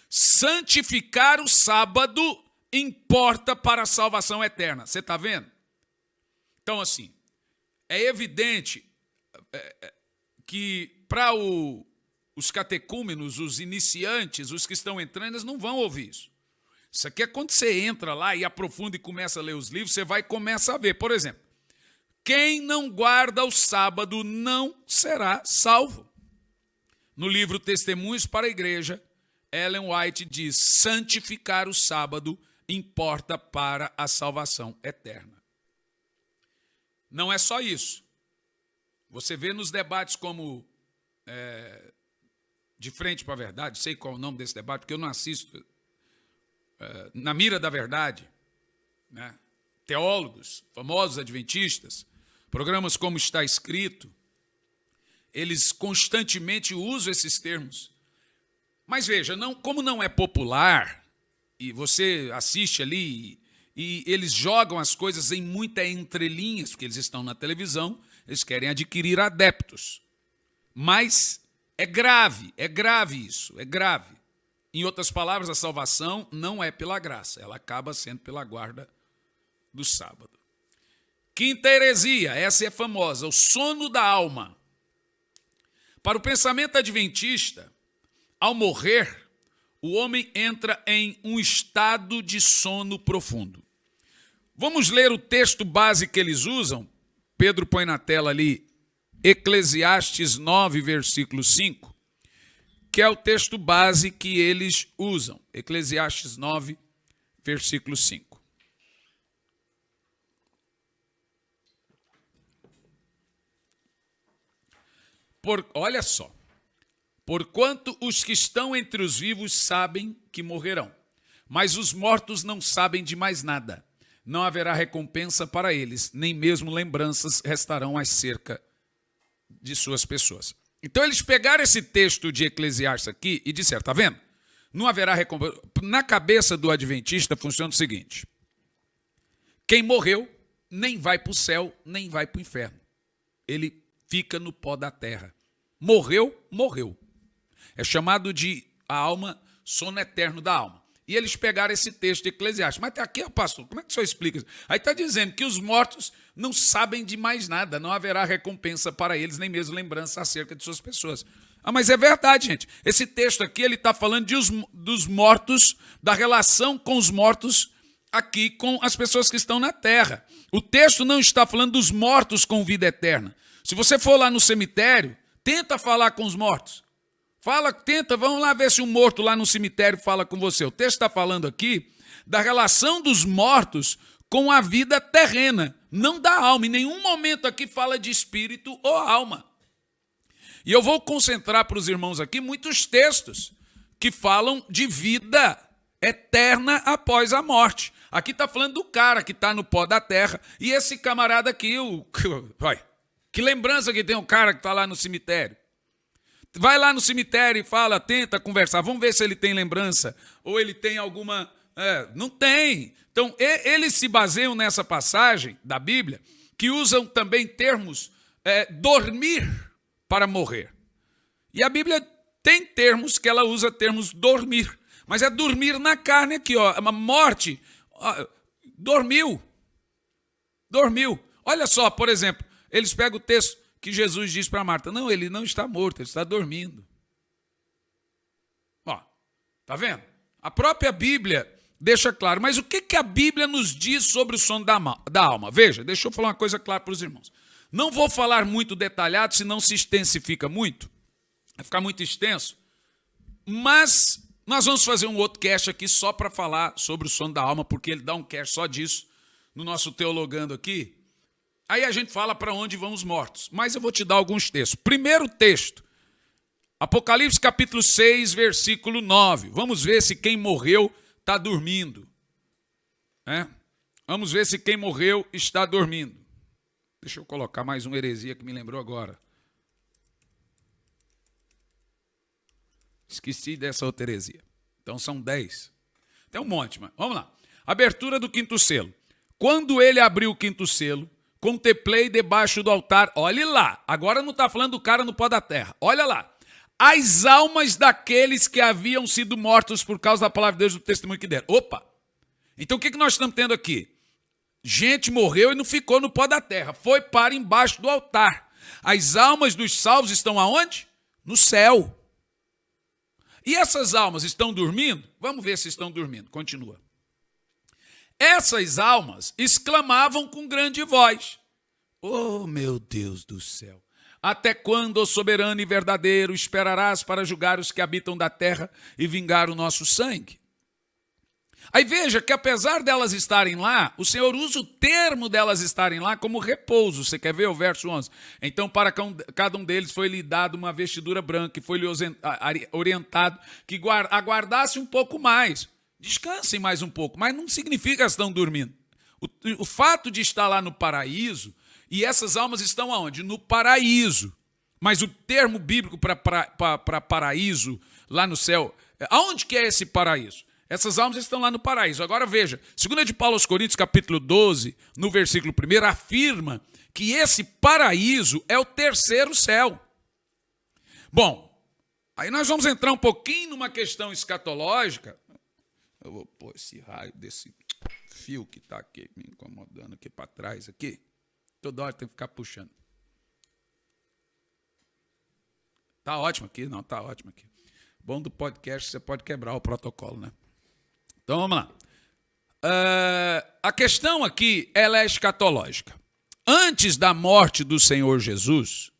santificar o sábado importa para a salvação eterna. Você está vendo? Então, assim, é evidente que para os catecúmenos, os iniciantes, os que estão entrando, eles não vão ouvir isso. Isso aqui é quando você entra lá e aprofunda e começa a ler os livros, você vai e começa a ver. Por exemplo, quem não guarda o sábado não será salvo. No livro Testemunhos para a Igreja, Ellen White diz: santificar o sábado importa para a salvação eterna. Não é só isso. Você vê nos debates como De Frente para a Verdade, sei qual é o nome desse debate, porque eu não assisto, Na Mira da Verdade, né? Teólogos, famosos adventistas, programas como Está Escrito, eles constantemente usam esses termos. Mas veja, como não é popular, e você assiste ali, e eles jogam as coisas em muitas entrelinhas, porque eles estão na televisão, eles querem adquirir adeptos. Mas é grave isso, é grave. Em outras palavras, a salvação não é pela graça, ela acaba sendo pela guarda do sábado. Quinta heresia, essa é famosa, o sono da alma. Para o pensamento adventista, ao morrer, o homem entra em um estado de sono profundo. Vamos ler o texto base que eles usam? Pedro põe na tela ali, Eclesiastes 9, versículo 5, que é o texto base que eles usam. Eclesiastes 9, versículo 5. Olha só. Porquanto os que estão entre os vivos sabem que morrerão, mas os mortos não sabem de mais nada. Não haverá recompensa para eles, nem mesmo lembranças restarão acerca de suas pessoas. Então eles pegaram esse texto de Eclesiastes aqui e disseram, está vendo? Não haverá recompensa. Na cabeça do adventista funciona o seguinte: quem morreu nem vai para o céu, nem vai para o inferno. Ele fica no pó da terra. Morreu, morreu. É chamado de a alma, sono eterno da alma. E eles pegaram esse texto de Eclesiastes. Mas aqui, pastor, como é que o senhor explica isso? Aí está dizendo que os mortos não sabem de mais nada, não haverá recompensa para eles, nem mesmo lembrança acerca de suas pessoas. Ah, mas é verdade, gente. Esse texto aqui, ele está falando dos mortos, da relação com os mortos aqui, com as pessoas que estão na terra. O texto não está falando dos mortos com vida eterna. Se você for lá no cemitério, tenta falar com os mortos. Vamos lá ver se um morto lá no cemitério fala com você. O texto está falando aqui da relação dos mortos com a vida terrena, não da alma. Em nenhum momento aqui fala de espírito ou alma. E eu vou concentrar para os irmãos aqui muitos textos que falam de vida eterna após a morte. Aqui está falando do cara que está no pó da terra. E esse camarada aqui, que lembrança que tem o cara que está lá no cemitério. Vai lá no cemitério e fala, tenta conversar, vamos ver se ele tem lembrança, ou ele tem alguma... não tem. Então, eles se baseiam nessa passagem da Bíblia, que usam também termos dormir para morrer. E a Bíblia tem termos que ela usa termos dormir, mas é dormir na carne aqui, ó, uma morte, dormiu. Olha só, por exemplo, eles pegam o texto que Jesus diz para Marta, não, ele não está morto, ele está dormindo. Ó, tá vendo? A própria Bíblia deixa claro. Mas o que a Bíblia nos diz sobre o sono da alma? Veja, deixa eu falar uma coisa clara para os irmãos. Não vou falar muito detalhado, senão se extensifica muito. Vai ficar muito extenso. Mas nós vamos fazer um outro cast aqui só para falar sobre o sono da alma, porque ele dá um cast só disso no nosso Teologando aqui. Aí a gente fala para onde vão os mortos. Mas eu vou te dar alguns textos. Primeiro texto, Apocalipse capítulo 6, versículo 9. Vamos ver se quem morreu está dormindo. Vamos ver se quem morreu está dormindo. Deixa eu colocar mais uma heresia que me lembrou agora. Esqueci dessa outra heresia. Então são 10. Tem um monte, mas vamos lá. Abertura do quinto selo. Quando ele abriu o quinto selo, contemplei debaixo do altar. Olhe lá. Agora não está falando do cara no pó da terra. Olha lá. As almas daqueles que haviam sido mortos por causa da palavra de Deus e do testemunho que deram. Opa! Então o que nós estamos tendo aqui? Gente morreu e não ficou no pó da terra. Foi para embaixo do altar. As almas dos salvos estão aonde? No céu. E essas almas estão dormindo? Vamos ver se estão dormindo. Continua. Essas almas exclamavam com grande voz. Oh, meu Deus do céu! Até quando, ó soberano e verdadeiro, esperarás para julgar os que habitam da terra e vingar o nosso sangue? Aí veja que apesar delas estarem lá, o Senhor usa o termo delas estarem lá como repouso. Você quer ver o verso 11? Então para cada um deles foi-lhe dado uma vestidura branca e foi-lhe orientado que aguardasse um pouco mais. Descansem mais um pouco, mas não significa que elas estão dormindo. O fato de estar lá no paraíso, e essas almas estão aonde? No paraíso. Mas o termo bíblico para paraíso, lá no céu, aonde que é esse paraíso? Essas almas estão lá no paraíso. Agora veja, 2 de Paulo aos Coríntios, capítulo 12, no versículo 1, afirma que esse paraíso é o terceiro céu. Bom, aí nós vamos entrar um pouquinho numa questão escatológica. Eu vou pôr esse raio desse fio que está aqui me incomodando aqui para trás, aqui. Toda hora tem que ficar puxando. Tá ótimo aqui? Não, tá ótimo aqui. Bom do podcast, você pode quebrar o protocolo, né? Então, vamos lá. A questão aqui, ela é escatológica. Antes da morte do Senhor Jesus,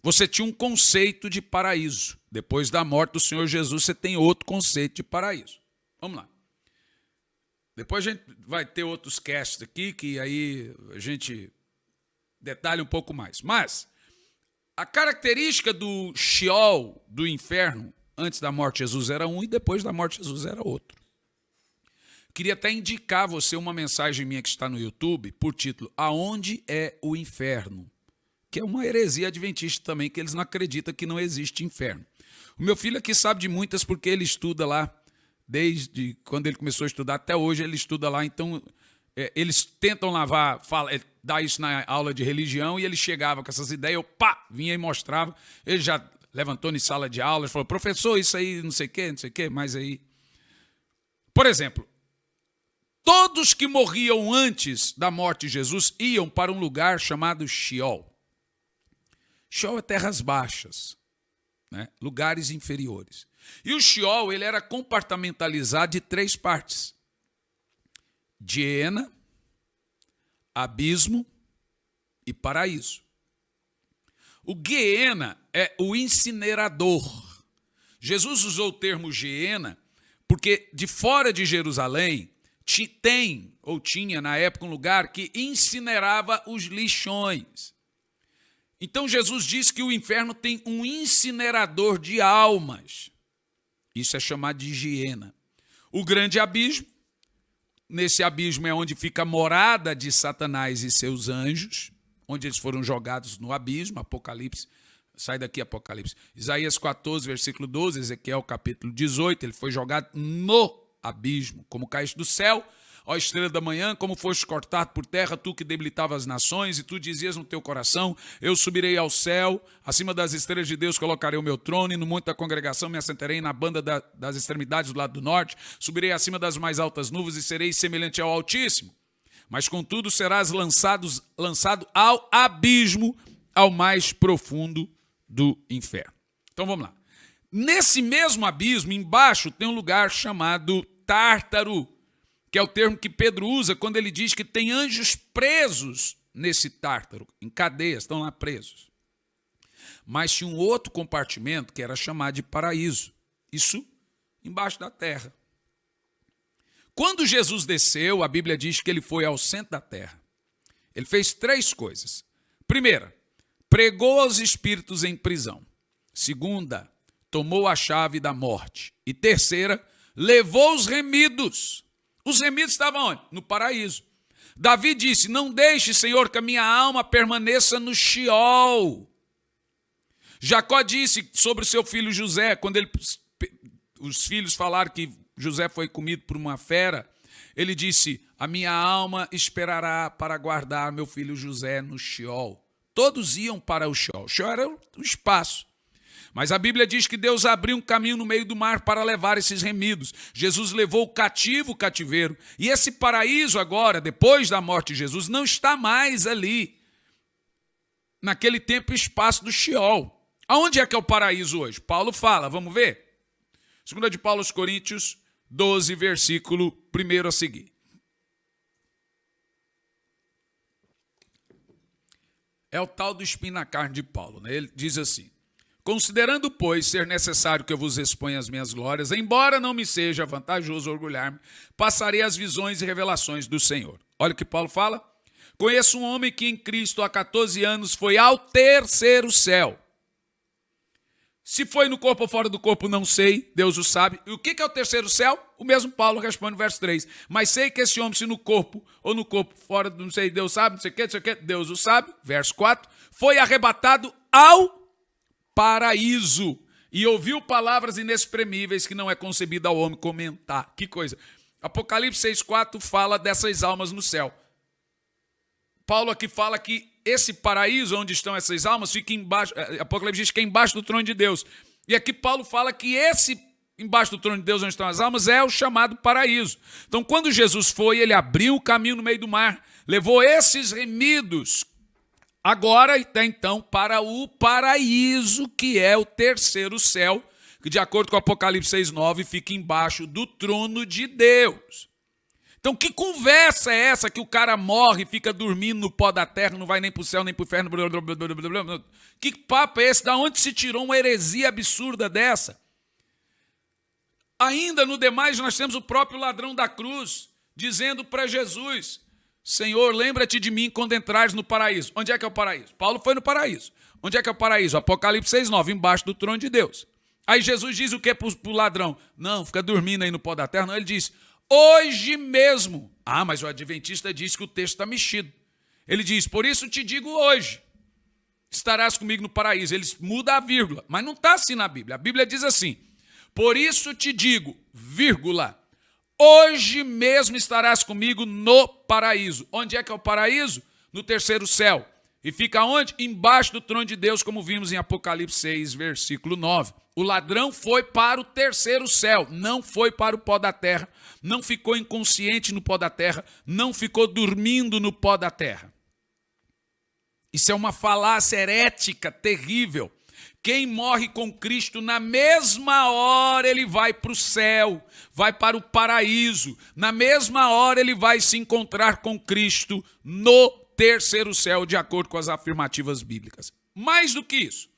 você tinha um conceito de paraíso. Depois da morte do Senhor Jesus, você tem outro conceito de paraíso. Vamos lá. Depois a gente vai ter outros casts aqui, que aí a gente detalha um pouco mais. Mas a característica do Sheol, do inferno, antes da morte de Jesus era um e depois da morte de Jesus era outro. Queria até indicar a você uma mensagem minha que está no YouTube, por título, Aonde é o Inferno? Que é uma heresia adventista também, que eles não acreditam que não existe inferno. O meu filho aqui sabe de muitas porque ele estuda lá, desde quando ele começou a estudar até hoje, ele estuda lá. Então, eles tentam dar isso na aula de religião e ele chegava com essas ideias, eu vinha e mostrava. Ele já levantou em sala de aula e falou, professor, isso aí não sei o quê, mas aí... Por exemplo, todos que morriam antes da morte de Jesus iam para um lugar chamado Sheol. Sheol é terras baixas, né? Lugares inferiores. E o Sheol ele era compartimentalizado de 3 partes. Geena, abismo e paraíso. O Geena é o incinerador. Jesus usou o termo Geena porque de fora de Jerusalém tinha na época um lugar que incinerava os lixões. Então Jesus diz que o inferno tem um incinerador de almas. Isso é chamado de Geena. O grande abismo, nesse abismo é onde fica a morada de Satanás e seus anjos, onde eles foram jogados no abismo, Apocalipse, sai daqui Apocalipse. Isaías 14, versículo 12, Ezequiel capítulo 18, ele foi jogado no abismo, como caíste do céu, ó estrela da manhã, como foste cortado por terra, tu que debilitavas as nações, e tu dizias no teu coração, eu subirei ao céu, acima das estrelas de Deus colocarei o meu trono, e no monte da congregação me assentarei na banda das extremidades do lado do norte, subirei acima das mais altas nuvens e serei semelhante ao Altíssimo. Mas contudo serás lançado ao abismo, ao mais profundo do inferno. Então vamos lá. Nesse mesmo abismo, embaixo, tem um lugar chamado Tártaro, que é o termo que Pedro usa quando ele diz que tem anjos presos nesse Tártaro, em cadeias, estão lá presos. Mas tinha um outro compartimento que era chamado de paraíso, isso embaixo da terra. Quando Jesus desceu, a Bíblia diz que ele foi ao centro da terra. Ele fez 3 coisas. Primeira, pregou aos espíritos em prisão. Segunda, tomou a chave da morte. E terceira, levou os remidos. Os remidos estavam onde? No paraíso. Davi disse, não deixe, Senhor, que a minha alma permaneça no Sheol. Jacó disse sobre o seu filho José, quando os filhos falaram que José foi comido por uma fera, ele disse, a minha alma esperará para guardar meu filho José no Sheol. Todos iam para o Sheol. O Sheol era o espaço. Mas a Bíblia diz que Deus abriu um caminho no meio do mar para levar esses remidos. Jesus levou o cativeiro. E esse paraíso agora, depois da morte de Jesus, não está mais ali, naquele tempo e espaço do Sheol. Aonde é que é o paraíso hoje? Paulo fala, vamos ver? 2 de Paulo aos Coríntios 12, versículo 1 a seguir. É o tal do espinho na carne de Paulo, né? Ele diz assim, considerando, pois, ser necessário que eu vos exponha as minhas glórias, embora não me seja vantajoso orgulhar-me, passarei as visões e revelações do Senhor. Olha o que Paulo fala. Conheço um homem que em Cristo há 14 anos foi ao terceiro céu. Se foi no corpo ou fora do corpo, não sei, Deus o sabe. E o que é o terceiro céu? O mesmo Paulo responde no verso 3. Mas sei que esse homem, se no corpo ou no corpo fora, não sei, Deus sabe, não sei o que, Deus o sabe. Verso 4. Foi arrebatado ao paraíso e ouviu palavras inexprimíveis que não é concebida ao homem comentar. Que coisa. Apocalipse 6,4 fala dessas almas no céu. Paulo aqui fala que esse paraíso onde estão essas almas fica embaixo, Apocalipse diz que é embaixo do trono de Deus. E aqui Paulo fala que esse embaixo do trono de Deus onde estão as almas é o chamado paraíso. Então quando Jesus foi, ele abriu o caminho no meio do mar, levou esses remidos agora até então para o paraíso, que é o terceiro céu, que de acordo com Apocalipse 6,9 fica embaixo do trono de Deus. Então, que conversa é essa que o cara morre e fica dormindo no pó da terra, não vai nem para o céu, nem para o inferno? Que papo é esse? Da onde se tirou uma heresia absurda dessa? Ainda no demais, nós temos o próprio ladrão da cruz, dizendo para Jesus, Senhor, lembra-te de mim quando entrares no paraíso. Onde é que é o paraíso? Paulo foi no paraíso. Onde é que é o paraíso? Apocalipse 6,9, embaixo do trono de Deus. Aí Jesus diz o que para o ladrão? Não, fica dormindo aí no pó da terra. Não, ele diz... hoje mesmo. Ah, mas o adventista diz que o texto está mexido. Ele diz, por isso te digo hoje, estarás comigo no paraíso. Ele muda a vírgula, mas não está assim na Bíblia. A Bíblia diz assim, por isso te digo, vírgula, hoje mesmo estarás comigo no paraíso. Onde é que é o paraíso? No terceiro céu. E fica onde? Embaixo do trono de Deus, como vimos em Apocalipse 6, versículo 9. O ladrão foi para o terceiro céu, não foi para o pó da terra, não ficou inconsciente no pó da terra, não ficou dormindo no pó da terra. Isso é uma falácia herética terrível. Quem morre com Cristo, na mesma hora ele vai para o céu, vai para o paraíso. Na mesma hora ele vai se encontrar com Cristo no terceiro céu, de acordo com as afirmativas bíblicas. Mais do que isso.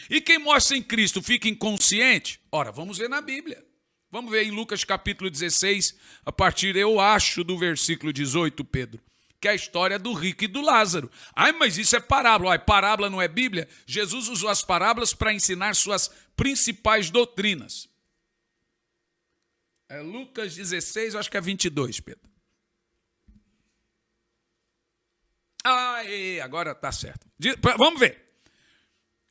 E quem morre sem Cristo fica inconsciente? Ora, vamos ver na Bíblia. Vamos ver em Lucas capítulo 16, a partir, eu acho, do versículo 18, Pedro, que é a história do rico e do Lázaro. Ai, mas isso é parábola. Ai, parábola não é Bíblia? Jesus usou as parábolas para ensinar suas principais doutrinas. É Lucas 16, eu acho que é 22, Pedro. Agora está certo. Vamos ver.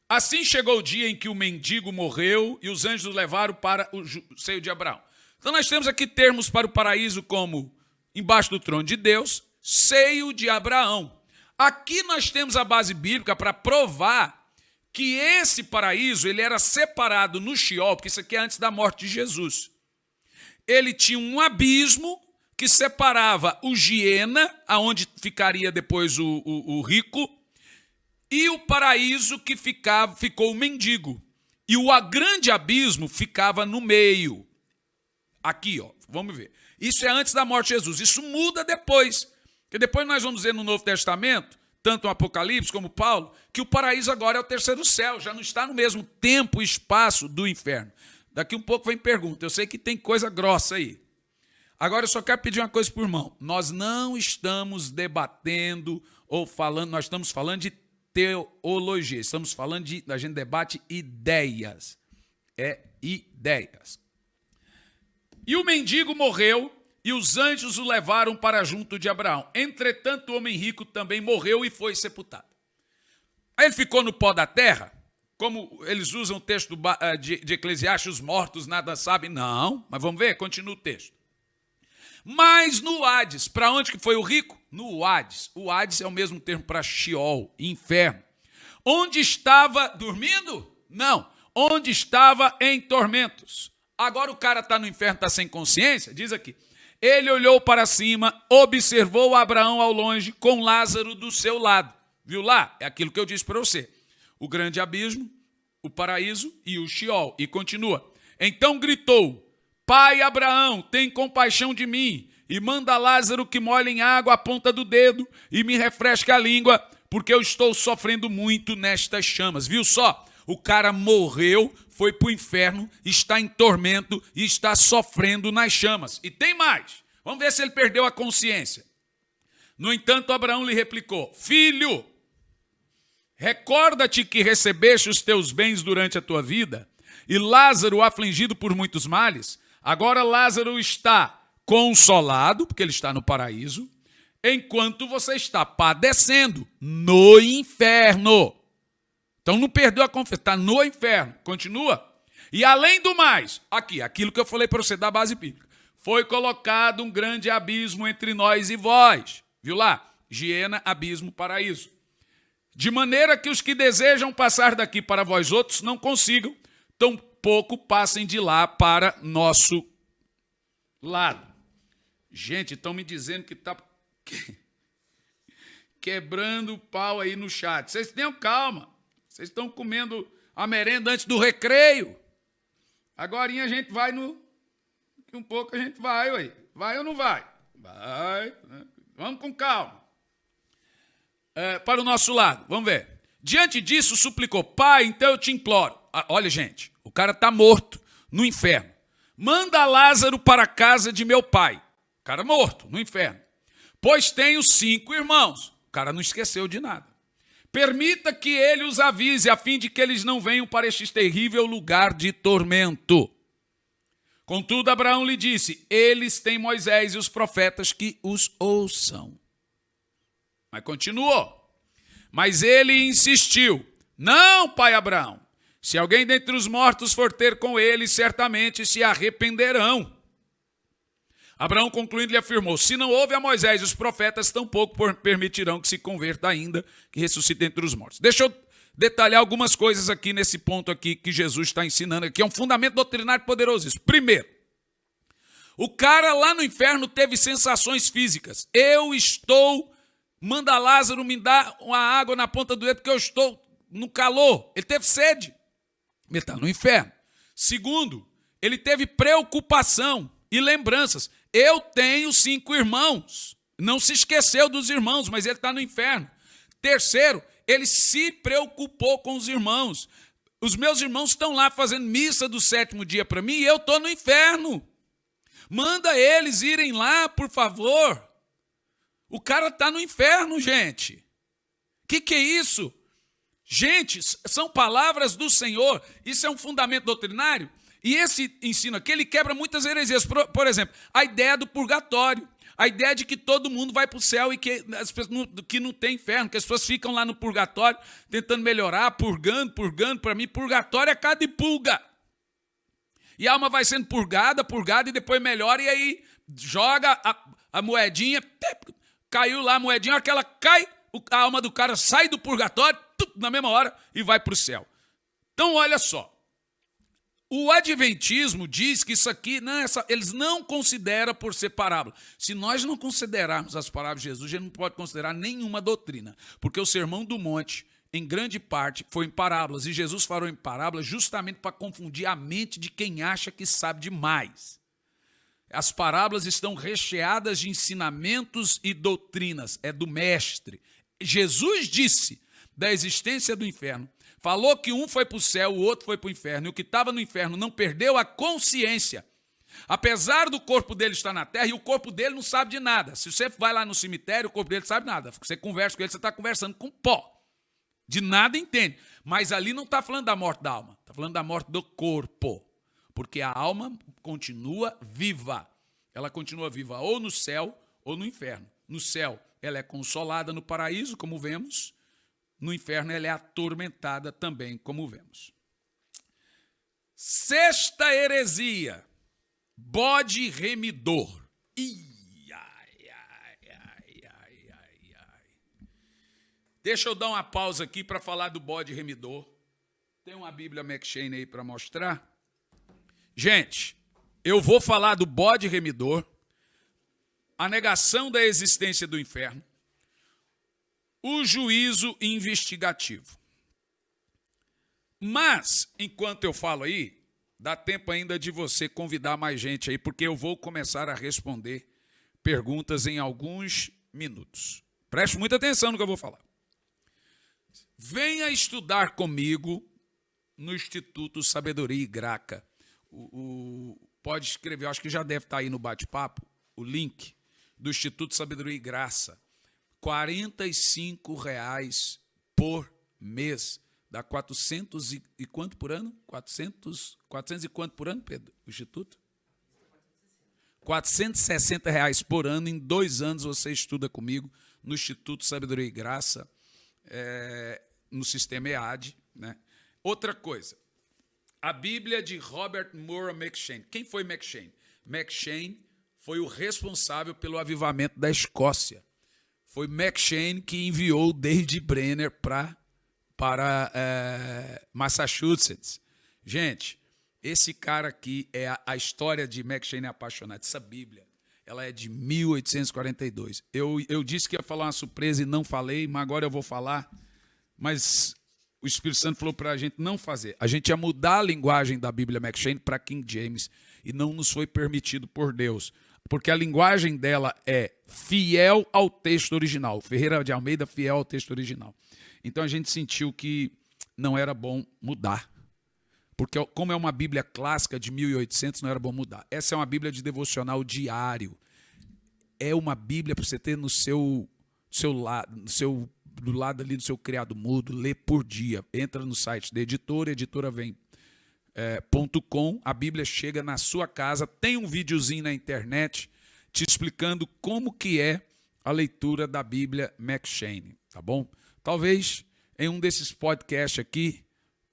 Assim chegou o dia em que o mendigo morreu e os anjos o levaram para o seio de Abraão. Então nós temos aqui termos para o paraíso como embaixo do trono de Deus, seio de Abraão. Aqui nós temos a base bíblica para provar que esse paraíso ele era separado no Sheol, porque isso aqui é antes da morte de Jesus. Ele tinha um abismo que separava o Giena, aonde ficaria depois o rico, e o paraíso que ficou o mendigo. e o grande abismo ficava no meio. Aqui, ó, vamos ver. Isso é antes da morte de Jesus. Isso muda depois. Porque depois nós vamos ver no Novo Testamento, tanto o Apocalipse como Paulo, que o paraíso agora é o terceiro céu, já não está no mesmo tempo e espaço do inferno. Daqui um pouco vem pergunta. Eu sei que tem coisa grossa aí. Agora eu só quero pedir uma coisa para o irmão. Nós não estamos debatendo ou falando, nós estamos falando de teologia. Estamos falando a gente debate ideias. Ideias. E o mendigo morreu e os anjos o levaram para junto de Abraão. Entretanto, o homem rico também morreu e foi sepultado. Aí ele ficou no pó da terra, como eles usam o texto de Eclesiastes, os mortos nada sabem. Não, mas vamos ver, continua o texto. Mas no Hades, para onde que foi o rico? No Hades. O Hades é o mesmo termo para Sheol, inferno. Onde estava dormindo? Não. Onde estava em tormentos. Agora o cara está no inferno, está sem consciência? Diz aqui. Ele olhou para cima, observou Abraão ao longe, com Lázaro do seu lado. Viu lá? É aquilo que eu disse para você. O grande abismo, o paraíso e o Sheol. E continua. Então gritou: Pai Abraão, tem compaixão de mim e manda Lázaro que molhe em água a ponta do dedo e me refresque a língua, porque eu estou sofrendo muito nestas chamas. Viu só? O cara morreu, foi para o inferno, está em tormento e está sofrendo nas chamas. E tem mais. Vamos ver se ele perdeu a consciência. No entanto, Abraão lhe replicou: Filho, recorda-te que recebeste os teus bens durante a tua vida e Lázaro afligido por muitos males. Agora Lázaro está consolado, porque ele está no paraíso, enquanto você está padecendo no inferno. Então não perdeu a confiança, está no inferno. Continua. E além do mais, aqui, aquilo que eu falei para você da base bíblica, foi colocado um grande abismo entre nós e vós. Viu lá? Giena, abismo, paraíso. De maneira que os que desejam passar daqui para vós outros não consigam, tampouco passem de lá para nosso lado. Gente, estão me dizendo que está quebrando o pau aí no chat. Vocês tenham calma. Vocês estão comendo a merenda antes do recreio. Agorinha a gente vai no... Daqui um pouco a gente vai, ué. Vai ou não vai? Vai. Vamos com calma. Para o nosso lado, vamos ver. Diante disso, suplicou: Pai, então eu te imploro. Olha, gente, o cara está morto no inferno. Manda Lázaro para a casa de meu pai. O cara morto no inferno. Pois tenho 5 irmãos. O cara não esqueceu de nada. Permita que ele os avise, a fim de que eles não venham para este terrível lugar de tormento. Contudo, Abraão lhe disse: eles têm Moisés e os profetas que os ouçam. Mas continuou. Mas ele insistiu: não, pai Abraão. Se alguém dentre os mortos for ter com ele, certamente se arrependerão. Abraão, concluindo, lhe afirmou: se não houve a Moisés e os profetas, tampouco permitirão que se converta ainda, que ressuscite entre os mortos. Deixa eu detalhar algumas coisas aqui nesse ponto aqui que Jesus está ensinando aqui. É um fundamento doutrinário poderoso isso. Primeiro, o cara lá no inferno teve sensações físicas. Manda Lázaro me dar uma água na ponta do dedo porque eu estou no calor. Ele teve sede. Ele está no inferno. Segundo, ele teve preocupação e lembranças. Eu tenho 5 irmãos. Não se esqueceu dos irmãos, mas ele está no inferno. Terceiro, ele se preocupou com os irmãos. Os meus irmãos estão lá fazendo missa do 7º dia para mim e eu estou no inferno. Manda eles irem lá, por favor. O cara está no inferno, gente. Que é isso? Gente, são palavras do Senhor. Isso é um fundamento doutrinário. E esse ensino aqui, ele quebra muitas heresias. Por exemplo, a ideia do purgatório. A ideia de que todo mundo vai para o céu e que não tem inferno, que as pessoas ficam lá no purgatório tentando melhorar, purgando. Para mim, purgatório é cada pulga. E a alma vai sendo purgada e depois melhora e aí joga a moedinha, caiu lá a moedinha, aquela cai, a alma do cara sai do purgatório na mesma hora e vai para o céu. Então, olha só. O adventismo diz que isso aqui, eles não consideram por ser parábola. Se nós não considerarmos as parábolas de Jesus, a gente não pode considerar nenhuma doutrina. Porque o Sermão do Monte, em grande parte, foi em parábolas. E Jesus falou em parábolas justamente para confundir a mente de quem acha que sabe demais. As parábolas estão recheadas de ensinamentos e doutrinas. É do mestre. Jesus disse da existência do inferno. Falou que um foi para o céu, o outro foi para o inferno. E o que estava no inferno não perdeu a consciência. Apesar do corpo dele estar na terra, e o corpo dele não sabe de nada. Se você vai lá no cemitério, o corpo dele não sabe nada. Você conversa com ele, você está conversando com pó. De nada entende. Mas ali não está falando da morte da alma. Está falando da morte do corpo. Porque a alma continua viva. Ela continua viva ou no céu ou no inferno. No céu, ela é consolada no paraíso, como vemos. No inferno, ela é atormentada também, como vemos. Sexta heresia. Bode remidor. Deixa eu dar uma pausa aqui para falar do bode remidor. Tem uma Bíblia McCheyne aí para mostrar. Gente, eu vou falar do bode remidor, a negação da existência do inferno, o juízo investigativo. Mas, enquanto eu falo aí, dá tempo ainda de você convidar mais gente aí, porque eu vou começar a responder perguntas em alguns minutos. Preste muita atenção no que eu vou falar. Venha estudar comigo no Instituto Sabedoria e Graça. Pode escrever, acho que já deve estar aí no bate-papo, o link do Instituto Sabedoria e Graça. R$ 45,00 por mês. Dá 400 e quanto por ano? 400 e quanto por ano, Pedro? O Instituto? R$ 460,00 por ano. Em 2 anos você estuda comigo no Instituto Sabedoria e Graça, no sistema EAD. Né? Outra coisa, a Bíblia de Robert Murray McCheyne. Quem foi McCheyne? McCheyne foi o responsável pelo avivamento da Escócia. Foi McCheyne que enviou David Brenner para Massachusetts. Gente, esse cara aqui é a história de McCheyne apaixonado. Essa Bíblia, ela é de 1842. Eu disse que ia falar uma surpresa e não falei, mas agora eu vou falar. Mas o Espírito Santo falou para a gente não fazer. A gente ia mudar a linguagem da Bíblia McCheyne para King James e não nos foi permitido por Deus. Porque a linguagem dela é fiel ao texto original. Ferreira de Almeida, fiel ao texto original. Então a gente sentiu que não era bom mudar. Porque como é uma Bíblia clássica de 1800, não era bom mudar. Essa é uma Bíblia de devocional diário. É uma Bíblia para você ter no seu lado, do lado ali do seu criado mudo, lê por dia. Entra no site da editora, editoravem.com, a Bíblia chega na sua casa, tem um videozinho na internet te explicando como que é a leitura da Bíblia McCheyne, tá bom? Talvez em um desses podcasts aqui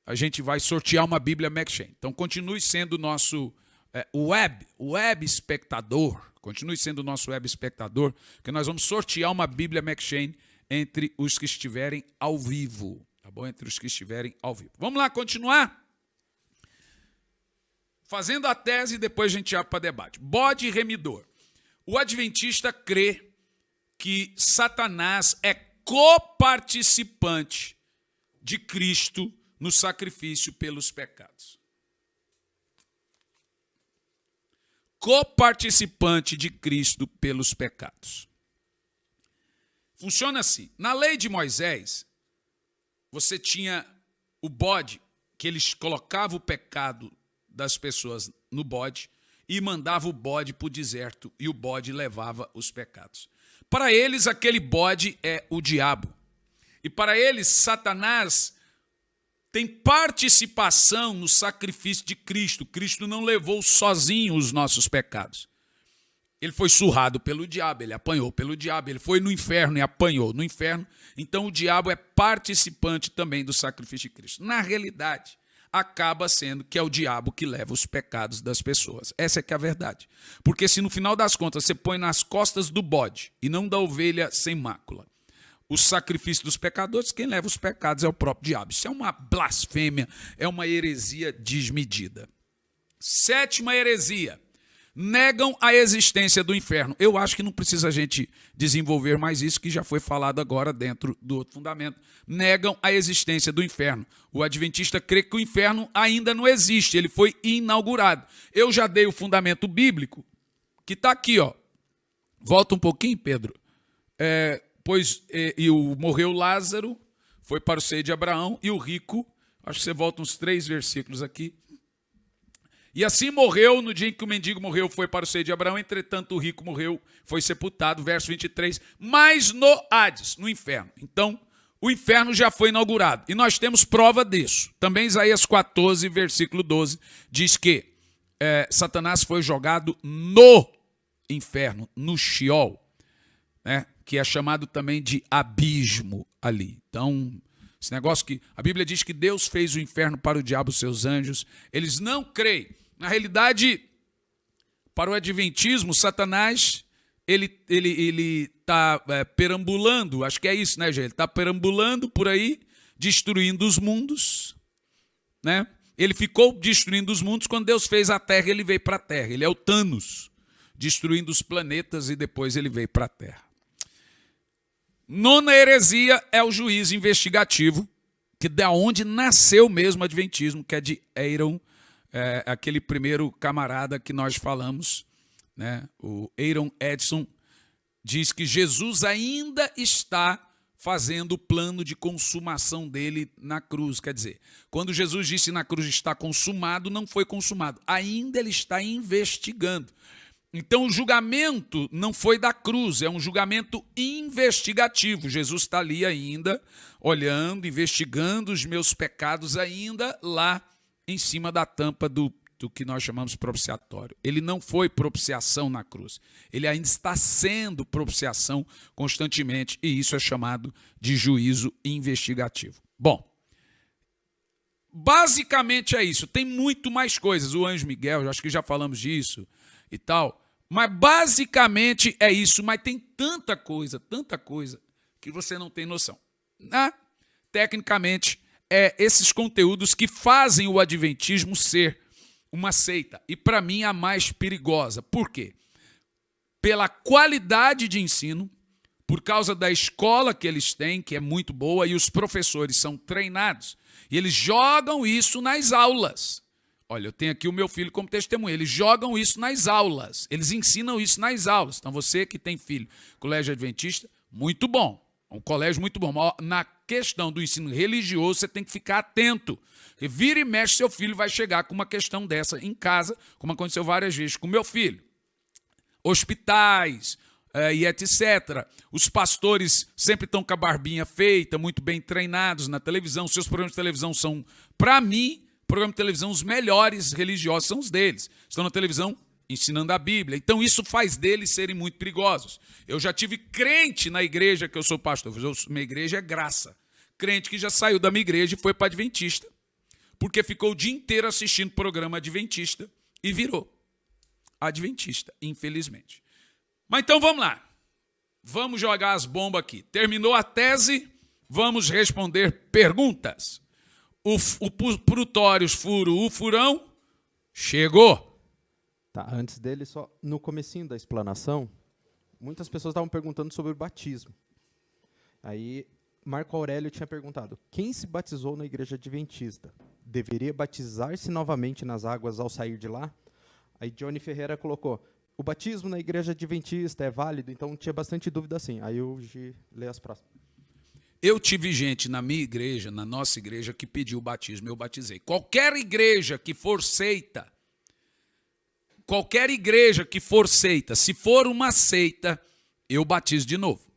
a gente vai sortear uma Bíblia McCheyne. Então continue sendo nosso web espectador, continue sendo nosso web espectador, porque nós vamos sortear uma Bíblia McCheyne entre os que estiverem ao vivo, tá bom? Entre os que estiverem ao vivo. Vamos lá, continuar? Fazendo a tese e depois a gente abre para debate. Bode remidor. O adventista crê que Satanás é coparticipante de Cristo no sacrifício pelos pecados. Coparticipante de Cristo pelos pecados. Funciona assim. Na lei de Moisés, você tinha o bode, que eles colocavam o pecado das pessoas no bode e mandava o bode para o deserto e o bode levava os pecados. Para eles, aquele bode é o diabo. E para eles, Satanás tem participação no sacrifício de Cristo. Cristo não levou sozinho os nossos pecados. Ele foi surrado pelo diabo, ele apanhou pelo diabo, ele foi no inferno e apanhou no inferno. Então o diabo é participante também do sacrifício de Cristo. Na realidade, acaba sendo que é o diabo que leva os pecados das pessoas. Essa é que é a verdade. Porque se no final das contas você põe nas costas do bode e não da ovelha sem mácula o sacrifício dos pecadores, quem leva os pecados é o próprio diabo. Isso é uma blasfêmia, é uma heresia desmedida. Sétima heresia. negam a existência do inferno. Eu acho que não precisa a gente desenvolver mais isso, que já foi falado agora dentro do outro fundamento. Negam a existência do inferno. O adventista crê que o inferno ainda não existe, ele foi inaugurado. Eu já dei o fundamento bíblico, que está aqui, ó. Volta um pouquinho, Pedro. Morreu Lázaro, foi para o seio de Abraão, e o rico, acho que você volta uns 3 versículos aqui. E assim morreu, no dia em que o mendigo morreu, foi para o seio de Abraão, entretanto o rico morreu, foi sepultado, verso 23, mas no Hades, no inferno. Então, o inferno já foi inaugurado, e nós temos prova disso. Também Isaías 14, versículo 12, diz que Satanás foi jogado no inferno, no Sheol, né, que é chamado também de abismo ali. Então, esse negócio que a Bíblia diz que Deus fez o inferno para o diabo e seus anjos, eles não creem. Na realidade, para o adventismo, Satanás, ele está perambulando, acho que é isso, né, gente? Ele está perambulando por aí, destruindo os mundos, né? Ele ficou destruindo os mundos quando Deus fez a terra, ele veio para a terra. Ele é o Thanos, destruindo os planetas e depois ele veio para a terra. Nona heresia é o juízo investigativo, que da onde nasceu mesmo o adventismo, que é de Aaron, aquele primeiro camarada que nós falamos, né? O Aaron Edson, diz que Jesus ainda está fazendo o plano de consumação dele na cruz. Quer dizer, quando Jesus disse na cruz está consumado, não foi consumado. Ainda ele está investigando. Então o julgamento não foi da cruz, é um julgamento investigativo. Jesus está ali ainda, olhando, investigando os meus pecados ainda lá em cima da tampa do que nós chamamos de propiciatório. Ele não foi propiciação na cruz. Ele ainda está sendo propiciação constantemente, e isso é chamado de juízo investigativo. Bom, basicamente é isso. Tem muito mais coisas. O anjo Miguel, acho que já falamos disso e tal. Mas basicamente é isso. Mas tem tanta coisa que você não tem noção. Tecnicamente, esses conteúdos que fazem o adventismo ser uma seita. E para mim a mais perigosa. Por quê? Pela qualidade de ensino, por causa da escola que eles têm, que é muito boa, e os professores são treinados. E eles jogam isso nas aulas. Olha, eu tenho aqui o meu filho como testemunha. Eles jogam isso nas aulas. Eles ensinam isso nas aulas. Então você que tem filho, colégio adventista, muito bom. Um colégio muito bom. Mas na questão do ensino religioso, você tem que ficar atento. Porque vira e mexe, seu filho vai chegar com uma questão dessa em casa, como aconteceu várias vezes com meu filho. Hospitais e etc. Os pastores sempre estão com a barbinha feita, muito bem treinados na televisão. Seus programas de televisão são, para mim, programas de televisão, os melhores religiosos são os deles. Estão na televisão ensinando a Bíblia. Então isso faz deles serem muito perigosos. Eu já tive crente na igreja que eu sou pastor. Minha igreja é graça. Crente que já saiu da minha igreja e foi para adventista, porque ficou o dia inteiro assistindo programa adventista e virou adventista, infelizmente. Mas então vamos lá. Vamos jogar as bombas aqui. Terminou a tese, vamos responder perguntas. O Prutórios furo o furão chegou. Tá, antes dele, só no comecinho da explanação, muitas pessoas estavam perguntando sobre o batismo. Aí Marco Aurélio tinha perguntado: quem se batizou na igreja adventista deveria batizar-se novamente nas águas ao sair de lá? Aí Johnny Ferreira colocou: o batismo na igreja adventista é válido? Então tinha bastante dúvida assim. Aí o Gi lê as próximas. Eu tive gente na minha igreja, na nossa igreja, que pediu o batismo, eu batizei. Qualquer igreja que for seita, se for uma seita, eu batizo de novo.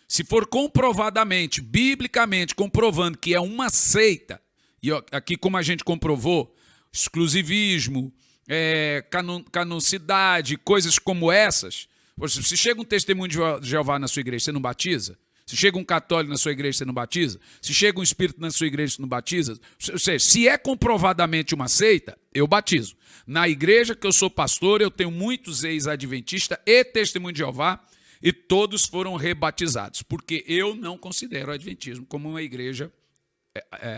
Se for comprovadamente, biblicamente, comprovando que é uma seita, e aqui como a gente comprovou, exclusivismo, canonicidade, coisas como essas, se chega um testemunho de Jeová na sua igreja, você não batiza? Se chega um católico na sua igreja, você não batiza? Se chega um espírito na sua igreja, você não batiza? Ou seja, se é comprovadamente uma seita, eu batizo. Na igreja que eu sou pastor, eu tenho muitos ex-adventistas e testemunho de Jeová, e todos foram rebatizados, porque eu não considero o adventismo como uma igreja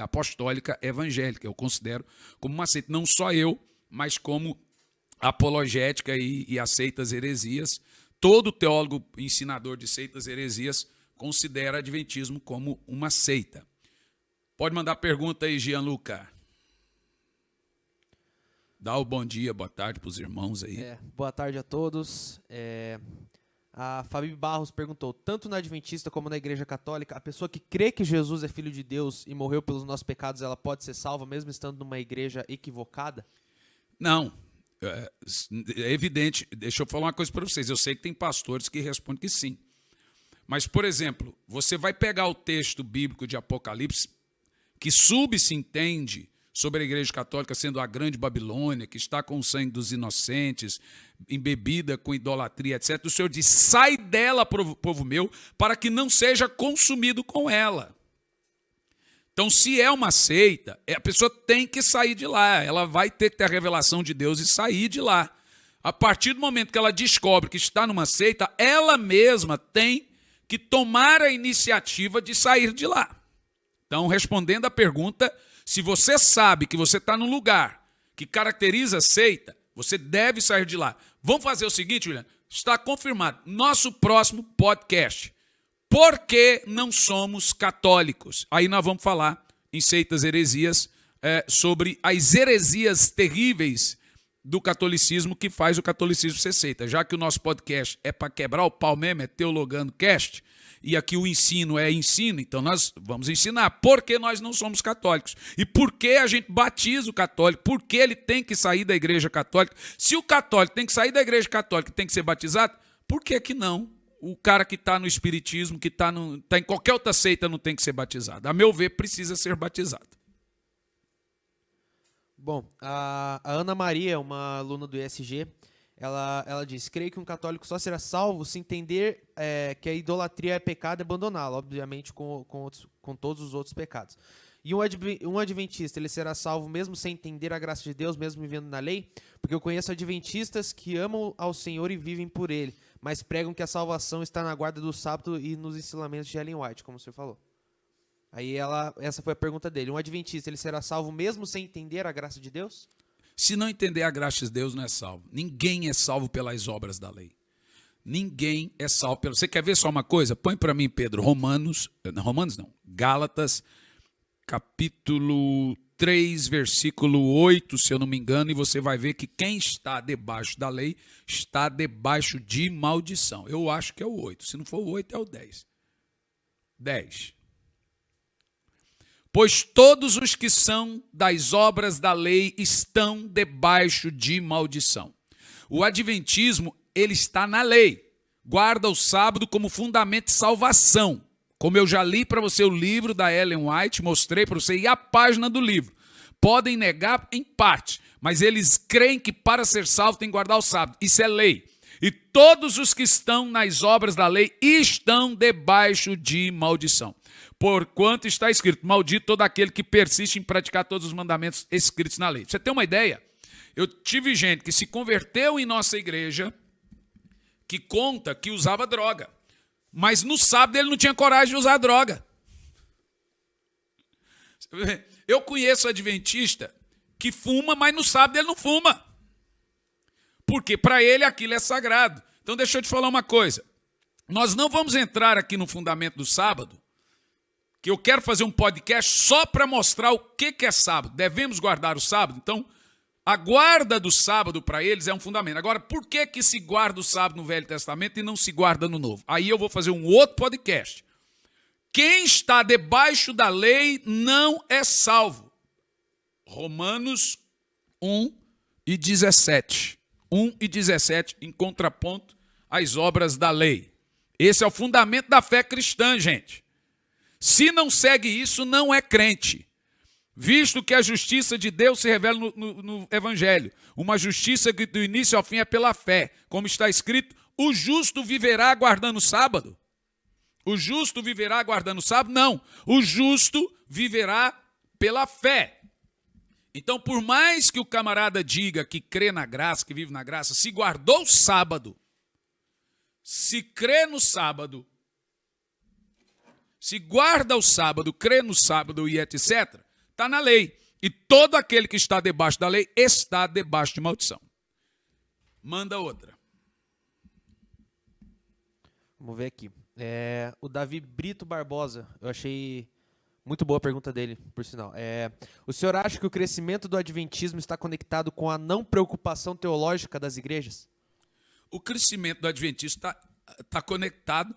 apostólica evangélica. Eu considero como uma seita, não só eu, mas como apologética e as seitas heresias. Todo teólogo ensinador de seitas heresias considera adventismo como uma seita. Pode mandar pergunta aí, Gianluca. Dá o bom dia, boa tarde para os irmãos aí. Boa tarde a todos. A Fabi Barros perguntou, tanto na Adventista como na Igreja Católica, a pessoa que crê que Jesus é Filho de Deus e morreu pelos nossos pecados, ela pode ser salva mesmo estando numa igreja equivocada? Não. É evidente. Deixa eu falar uma coisa para vocês. Eu sei que tem pastores que respondem que sim. Mas, por exemplo, você vai pegar o texto bíblico de Apocalipse, que subentende sobre a Igreja Católica sendo a grande Babilônia, que está com o sangue dos inocentes, embebida com idolatria, etc. O Senhor diz, sai dela, povo meu, para que não seja consumido com ela. Então, se é uma seita, a pessoa tem que sair de lá. Ela vai ter que ter a revelação de Deus e sair de lá. A partir do momento que ela descobre que está numa seita, ela mesma tem que tomar a iniciativa de sair de lá. Então, respondendo à pergunta, se você sabe que você está num lugar que caracteriza a seita, você deve sair de lá. Vamos fazer o seguinte, Juliano, está confirmado. Nosso próximo podcast. Por que não somos católicos? Aí nós vamos falar em seitas heresias, sobre as heresias terríveis do catolicismo que faz o catolicismo ser seita. Já que o nosso podcast é para quebrar o pau mesmo, é Teologando Cast, e aqui o ensino é ensino, então nós vamos ensinar por que nós não somos católicos. E por que a gente batiza o católico, por que ele tem que sair da igreja católica. Se o católico tem que sair da igreja católica e tem que ser batizado, por que que não? O cara que está no espiritismo, que está em qualquer outra seita, não tem que ser batizado. A meu ver, precisa ser batizado. Bom, a Ana Maria, uma aluna do ESG, ela diz, creio que um católico só será salvo se entender que a idolatria é pecado e abandoná-la, obviamente com todos os outros pecados. E um adventista, ele será salvo mesmo sem entender a graça de Deus, mesmo vivendo na lei? Porque eu conheço adventistas que amam ao Senhor e vivem por Ele, mas pregam que a salvação está na guarda do sábado e nos ensinamentos de Ellen White, como o senhor falou. Aí essa foi a pergunta dele. Um adventista, ele será salvo mesmo sem entender a graça de Deus? Se não entender a graça de Deus, não é salvo. Ninguém é salvo pelas obras da lei. Ninguém é salvo pelo... Você quer ver só uma coisa? Põe para mim, Pedro, Gálatas, capítulo 3, versículo 8, se eu não me engano, e você vai ver que quem está debaixo da lei está debaixo de maldição. Eu acho que é o 8. Se não for o 8, é o 10. 10. Pois todos os que são das obras da lei estão debaixo de maldição. O adventismo, ele está na lei. Guarda o sábado como fundamento de salvação. Como eu já li para você o livro da Ellen White, mostrei para você, e a página do livro. Podem negar em parte, mas eles creem que para ser salvo tem que guardar o sábado. Isso é lei. E todos os que estão nas obras da lei estão debaixo de maldição. Porquanto está escrito, maldito todo aquele que persiste em praticar todos os mandamentos escritos na lei. Pra você ter uma ideia, eu tive gente que se converteu em nossa igreja, que conta que usava droga. Mas no sábado ele não tinha coragem de usar droga. Eu conheço adventista que fuma, mas no sábado ele não fuma. Porque para ele aquilo é sagrado. Então deixa eu te falar uma coisa. Nós não vamos entrar aqui no fundamento do sábado, que eu quero fazer um podcast só para mostrar o que é sábado. Devemos guardar o sábado? Então, a guarda do sábado para eles é um fundamento. Agora, por que se guarda o sábado no Velho Testamento e não se guarda no Novo? Aí eu vou fazer um outro podcast. Quem está debaixo da lei não é salvo. Romanos 1 e 17. 1 e 17, em contraponto às obras da lei. Esse é o fundamento da fé cristã, gente. Se não segue isso, não é crente. Visto que a justiça de Deus se revela no Evangelho. Uma justiça que do início ao fim é pela fé. Como está escrito, o justo viverá aguardando o sábado. O justo viverá aguardando o sábado? Não. O justo viverá pela fé. Então, por mais que o camarada diga que crê na graça, que vive na graça, se guardou o sábado, se crê no sábado, se guarda o sábado, crê no sábado e etc., está na lei. E todo aquele que está debaixo da lei está debaixo de maldição. Manda outra. Vamos ver aqui. O Davi Brito Barbosa, eu achei muito boa a pergunta dele, por sinal. O senhor acha que o crescimento do adventismo está conectado com a não preocupação teológica das igrejas? O crescimento do adventismo está conectado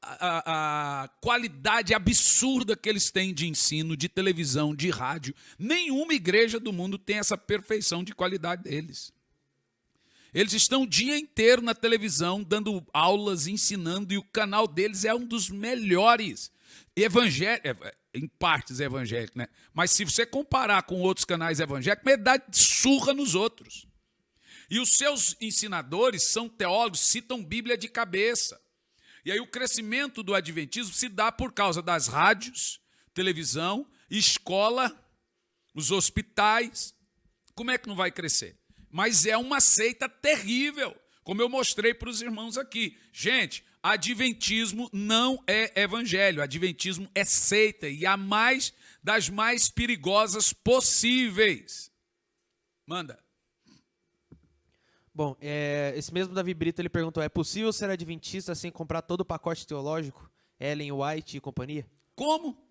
à qualidade absurda que eles têm de ensino, de televisão, de rádio. Nenhuma igreja do mundo tem essa perfeição de qualidade deles. Eles estão o dia inteiro na televisão, dando aulas, ensinando, e o canal deles é um dos melhores. Em partes evangélico, né? Mas se você comparar com outros canais evangélicos, é dar surra nos outros. E os seus ensinadores são teólogos, citam Bíblia de cabeça. E aí o crescimento do adventismo se dá por causa das rádios, televisão, escola, os hospitais. Como é que não vai crescer? Mas é uma seita terrível, como eu mostrei para os irmãos aqui. Gente, adventismo não é evangelho, adventismo é seita, e a mais das mais perigosas possíveis. Manda. Bom, esse mesmo Davi Brito, ele perguntou, é possível ser adventista sem comprar todo o pacote teológico? Ellen White e companhia? Como?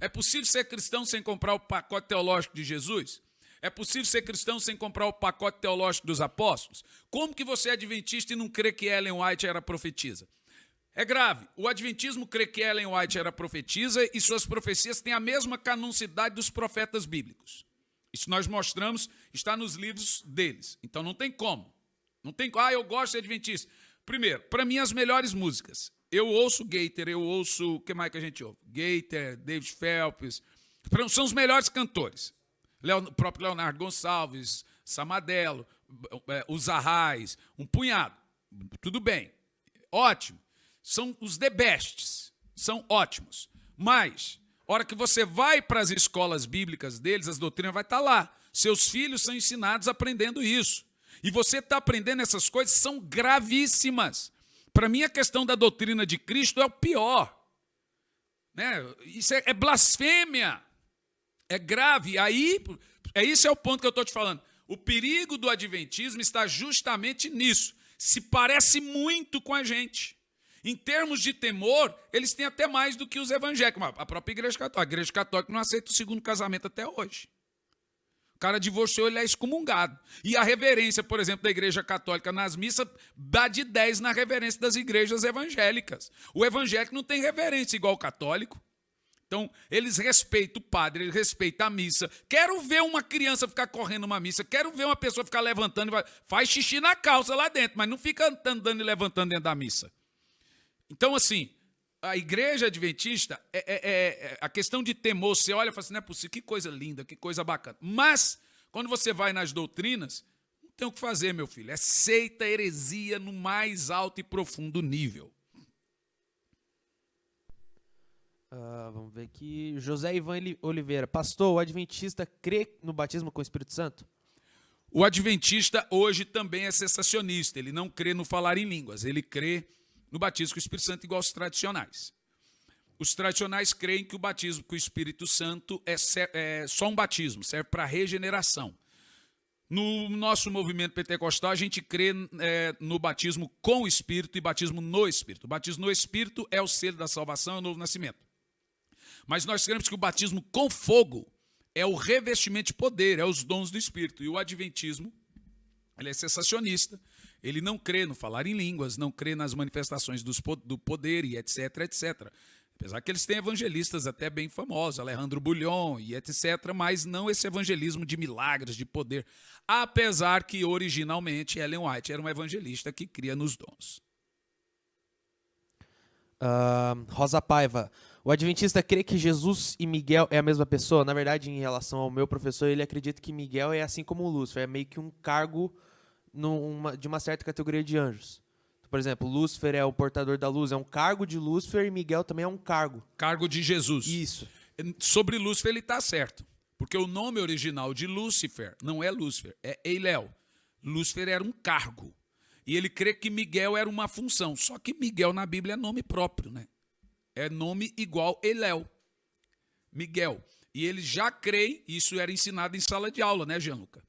É possível ser cristão sem comprar o pacote teológico de Jesus? É possível ser cristão sem comprar o pacote teológico dos apóstolos? Como que você é adventista e não crê que Ellen White era profetisa? É grave. O adventismo crê que Ellen White era profetisa e suas profecias têm a mesma canonicidade dos profetas bíblicos. Isso nós mostramos, está nos livros deles. Então não tem como. Não tem como. Eu gosto de adventista. Primeiro, para mim as melhores músicas. Eu ouço Gaither, eu ouço... O que mais que a gente ouve? Gaither, David Phelps. São os melhores cantores. O próprio Leonardo Gonçalves, Samadelo, os Arrais, um punhado. Tudo bem. Ótimo. São os the bests. São ótimos. Mas, a hora que você vai para as escolas bíblicas deles, as doutrinas vai estar lá. Seus filhos são ensinados aprendendo isso. E você está aprendendo essas coisas, são gravíssimas. Para mim, a questão da doutrina de Cristo é o pior. Né? Isso é blasfêmia. É grave. Aí, esse é o ponto que eu estou te falando. O perigo do adventismo está justamente nisso. Se parece muito com a gente. Em termos de temor, eles têm até mais do que os evangélicos. A própria Igreja Católica. A Igreja Católica não aceita o segundo casamento até hoje. O cara divorciou, ele é excomungado. E a reverência, por exemplo, da Igreja Católica nas missas dá de 10 na reverência das igrejas evangélicas. O evangélico não tem reverência igual o católico. Então, eles respeitam o padre, eles respeitam a missa. Quero ver uma criança ficar correndo uma missa, quero ver uma pessoa ficar levantando, faz xixi na calça lá dentro, mas não fica andando e levantando dentro da missa. Então, assim, a igreja adventista, a questão de temor, você olha e fala assim, não é possível, que coisa linda, que coisa bacana. Mas, quando você vai nas doutrinas, não tem o que fazer, meu filho. É seita, heresia no mais alto e profundo nível. Vamos ver aqui. José Ivan Oliveira. Pastor, o adventista crê no batismo com o Espírito Santo? O adventista hoje também é cessacionista. Ele não crê no falar em línguas. Ele crê no batismo com o Espírito Santo igual aos tradicionais. Os tradicionais creem que o batismo com o Espírito Santo é só um batismo, serve para regeneração. No nosso movimento pentecostal, a gente crê no batismo com o Espírito e batismo no Espírito. O batismo no Espírito é o selo da salvação, é o novo nascimento. Mas nós cremos que o batismo com fogo é o revestimento de poder, é os dons do Espírito. E o adventismo, ele é cessacionista, ele não crê no falar em línguas, não crê nas manifestações do poder e etc, etc. Apesar que eles têm evangelistas até bem famosos, Alejandro Bulhon e etc, mas não esse evangelismo de milagres, de poder. Apesar que originalmente Ellen White era um evangelista que cria nos dons. Rosa Paiva. O adventista crê que Jesus e Miguel é a mesma pessoa? Na verdade, em relação ao meu professor, ele acredita que Miguel é assim como Lúcifer, é meio que um cargo de uma certa categoria de anjos. Por exemplo, Lúcifer é o portador da luz, é um cargo de Lúcifer, e Miguel também é um cargo. Cargo de Jesus. Isso. Sobre Lúcifer ele está certo, porque o nome original de Lúcifer não é Lúcifer, é Eiléu. Lúcifer era um cargo. E ele crê que Miguel era uma função, só que Miguel na Bíblia é nome próprio, né? É nome igual Eiléu, Miguel. E eles já creem, isso era ensinado em sala de aula, né, Gianluca?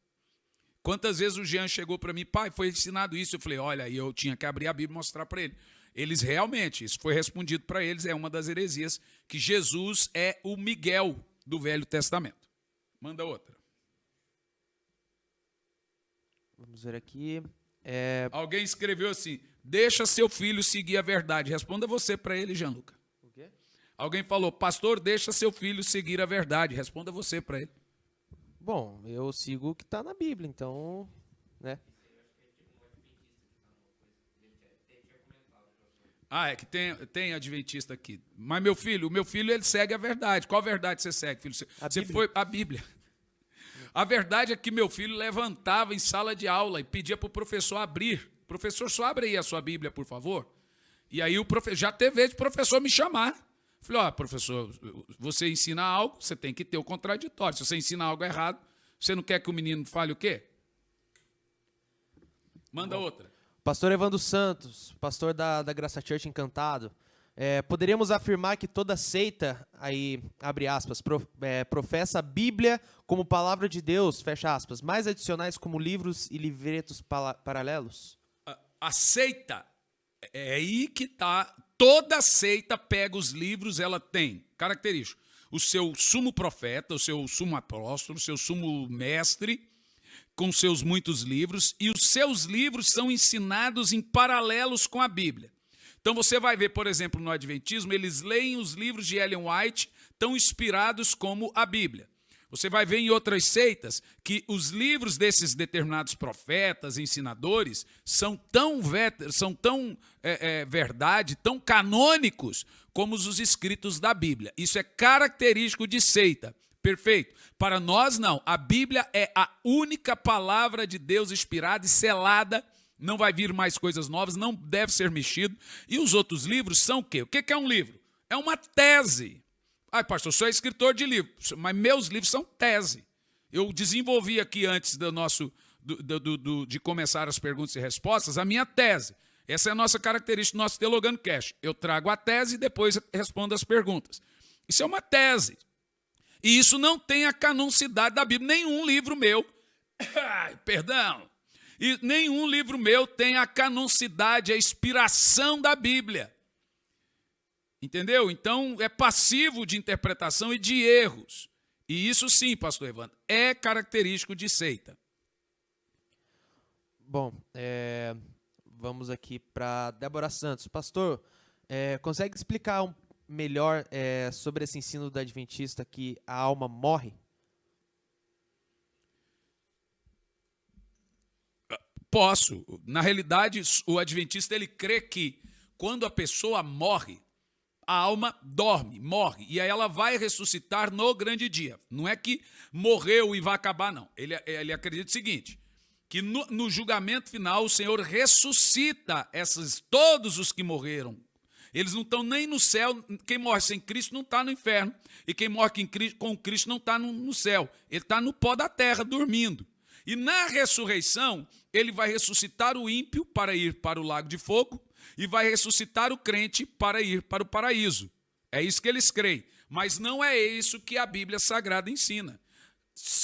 Quantas vezes o Jean chegou para mim, pai, foi ensinado isso? Eu falei, olha, eu tinha que abrir a Bíblia e mostrar para ele. Eles realmente, isso foi respondido para eles, é uma das heresias, que Jesus é o Miguel do Velho Testamento. Manda outra. Vamos ver aqui. Alguém escreveu assim, deixa seu filho seguir a verdade. Responda você para ele, Gianluca. O quê? Alguém falou, pastor, deixa seu filho seguir a verdade. Responda você para ele. Bom, eu sigo o que está na Bíblia, então, né? Ah, é que tem adventista aqui. Mas o meu filho, ele segue a verdade. Qual verdade você segue, filho? Você foi a Bíblia. A verdade é que meu filho levantava em sala de aula e pedia para o professor abrir. Professor, só abre aí a sua Bíblia, por favor. E aí o professor, já teve vez de professor me chamar. Falei, ó, professor, você ensina algo, você tem que ter o contraditório. Se você ensina algo errado, você não quer que o menino fale o quê? Manda outra. Pastor Evandro Santos, pastor da Graça Church Encantado. Poderíamos afirmar que toda seita, aí, abre aspas, professa a Bíblia como palavra de Deus, fecha aspas, mais adicionais como livros e livretos paralelos? A seita, é aí que está. Toda seita pega os livros, ela tem características. O seu sumo profeta, o seu sumo apóstolo, o seu sumo mestre, com seus muitos livros, e os seus livros são ensinados em paralelos com a Bíblia. Então você vai ver, por exemplo, no Adventismo, eles leem os livros de Ellen White, tão inspirados como a Bíblia. Você vai ver em outras seitas que os livros desses determinados profetas, ensinadores, são tão verdade, tão canônicos como os escritos da Bíblia. Isso é característico de seita. Perfeito. Para nós, não. A Bíblia é a única palavra de Deus inspirada e selada. Não vai vir mais coisas novas, não deve ser mexido. E os outros livros são o quê? O que é um livro? É uma tese. Ai, pastor, eu sou escritor de livro, mas meus livros são tese. Eu desenvolvi aqui antes de começar as perguntas e respostas a minha tese. Essa é a nossa característica do nosso Teologando Cast. Eu trago a tese e depois respondo as perguntas. Isso é uma tese. E isso não tem a canonicidade da Bíblia. Nenhum livro meu, e nenhum livro meu tem a canonicidade, a inspiração da Bíblia. Entendeu? Então, é passivo de interpretação e de erros. E isso sim, pastor Evandro, é característico de seita. Bom, vamos aqui para Débora Santos. Pastor, consegue explicar melhor sobre esse ensino do Adventista que a alma morre? Posso. Na realidade, o Adventista ele crê que quando a pessoa morre, a alma dorme, morre, e aí ela vai ressuscitar no grande dia. Não é que morreu e vai acabar, não. Ele acredita o seguinte, que no julgamento final o Senhor ressuscita todos os que morreram. Eles não estão nem no céu, quem morre sem Cristo não está no inferno, e quem morre com Cristo não está no céu, ele está no pó da terra, dormindo. E na ressurreição, ele vai ressuscitar o ímpio para ir para o lago de fogo, e vai ressuscitar o crente para ir para o paraíso. É isso que eles creem, mas não é isso que a Bíblia Sagrada ensina.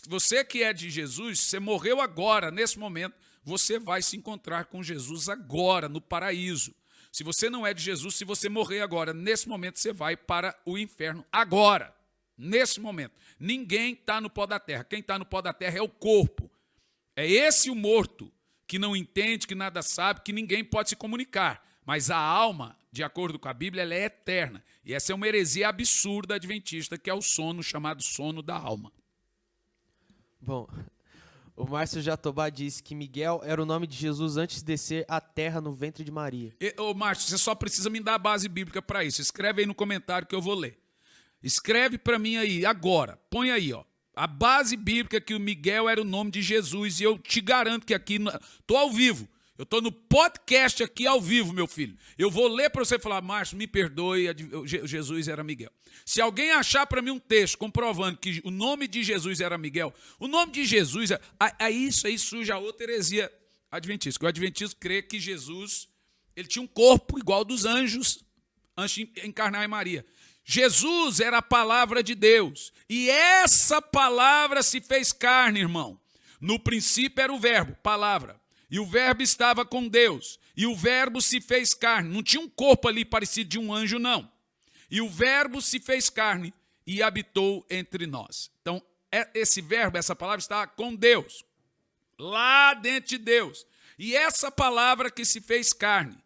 Você que é de Jesus, você morreu agora, nesse momento, você vai se encontrar com Jesus agora, no paraíso. Se você não é de Jesus, se você morrer agora, nesse momento, você vai para o inferno agora, nesse momento. Ninguém está no pó da terra. Quem está no pó da terra é o corpo. É esse o morto, que não entende, que nada sabe, que ninguém pode se comunicar. Mas a alma, de acordo com a Bíblia, ela é eterna. E essa é uma heresia absurda adventista, que é o sono, chamado sono da alma. Bom, o Márcio Jatobá disse que Miguel era o nome de Jesus antes de descer à terra no ventre de Maria. Ô Márcio, você só precisa me dar a base bíblica para isso. Escreve aí no comentário que eu vou ler. Escreve para mim aí, agora. Põe aí, ó. A base bíblica que o Miguel era o nome de Jesus. E eu te garanto que aqui, estou ao vivo. Eu estou no podcast aqui ao vivo, meu filho. Eu vou ler para você falar, Márcio, me perdoe, Jesus era Miguel. Se alguém achar para mim um texto comprovando que o nome de Jesus era Miguel, o nome de Jesus, isso aí surge a outra heresia adventista. O adventista crê que Jesus ele tinha um corpo igual ao dos anjos antes de encarnar em Maria. Jesus era a palavra de Deus. E essa palavra se fez carne, irmão. No princípio era o verbo, palavra. E o verbo estava com Deus. E o verbo se fez carne. Não tinha um corpo ali parecido de um anjo, não. E o verbo se fez carne e habitou entre nós. Então, esse verbo, essa palavra está com Deus. Lá dentro de Deus. E essa palavra que se fez carne.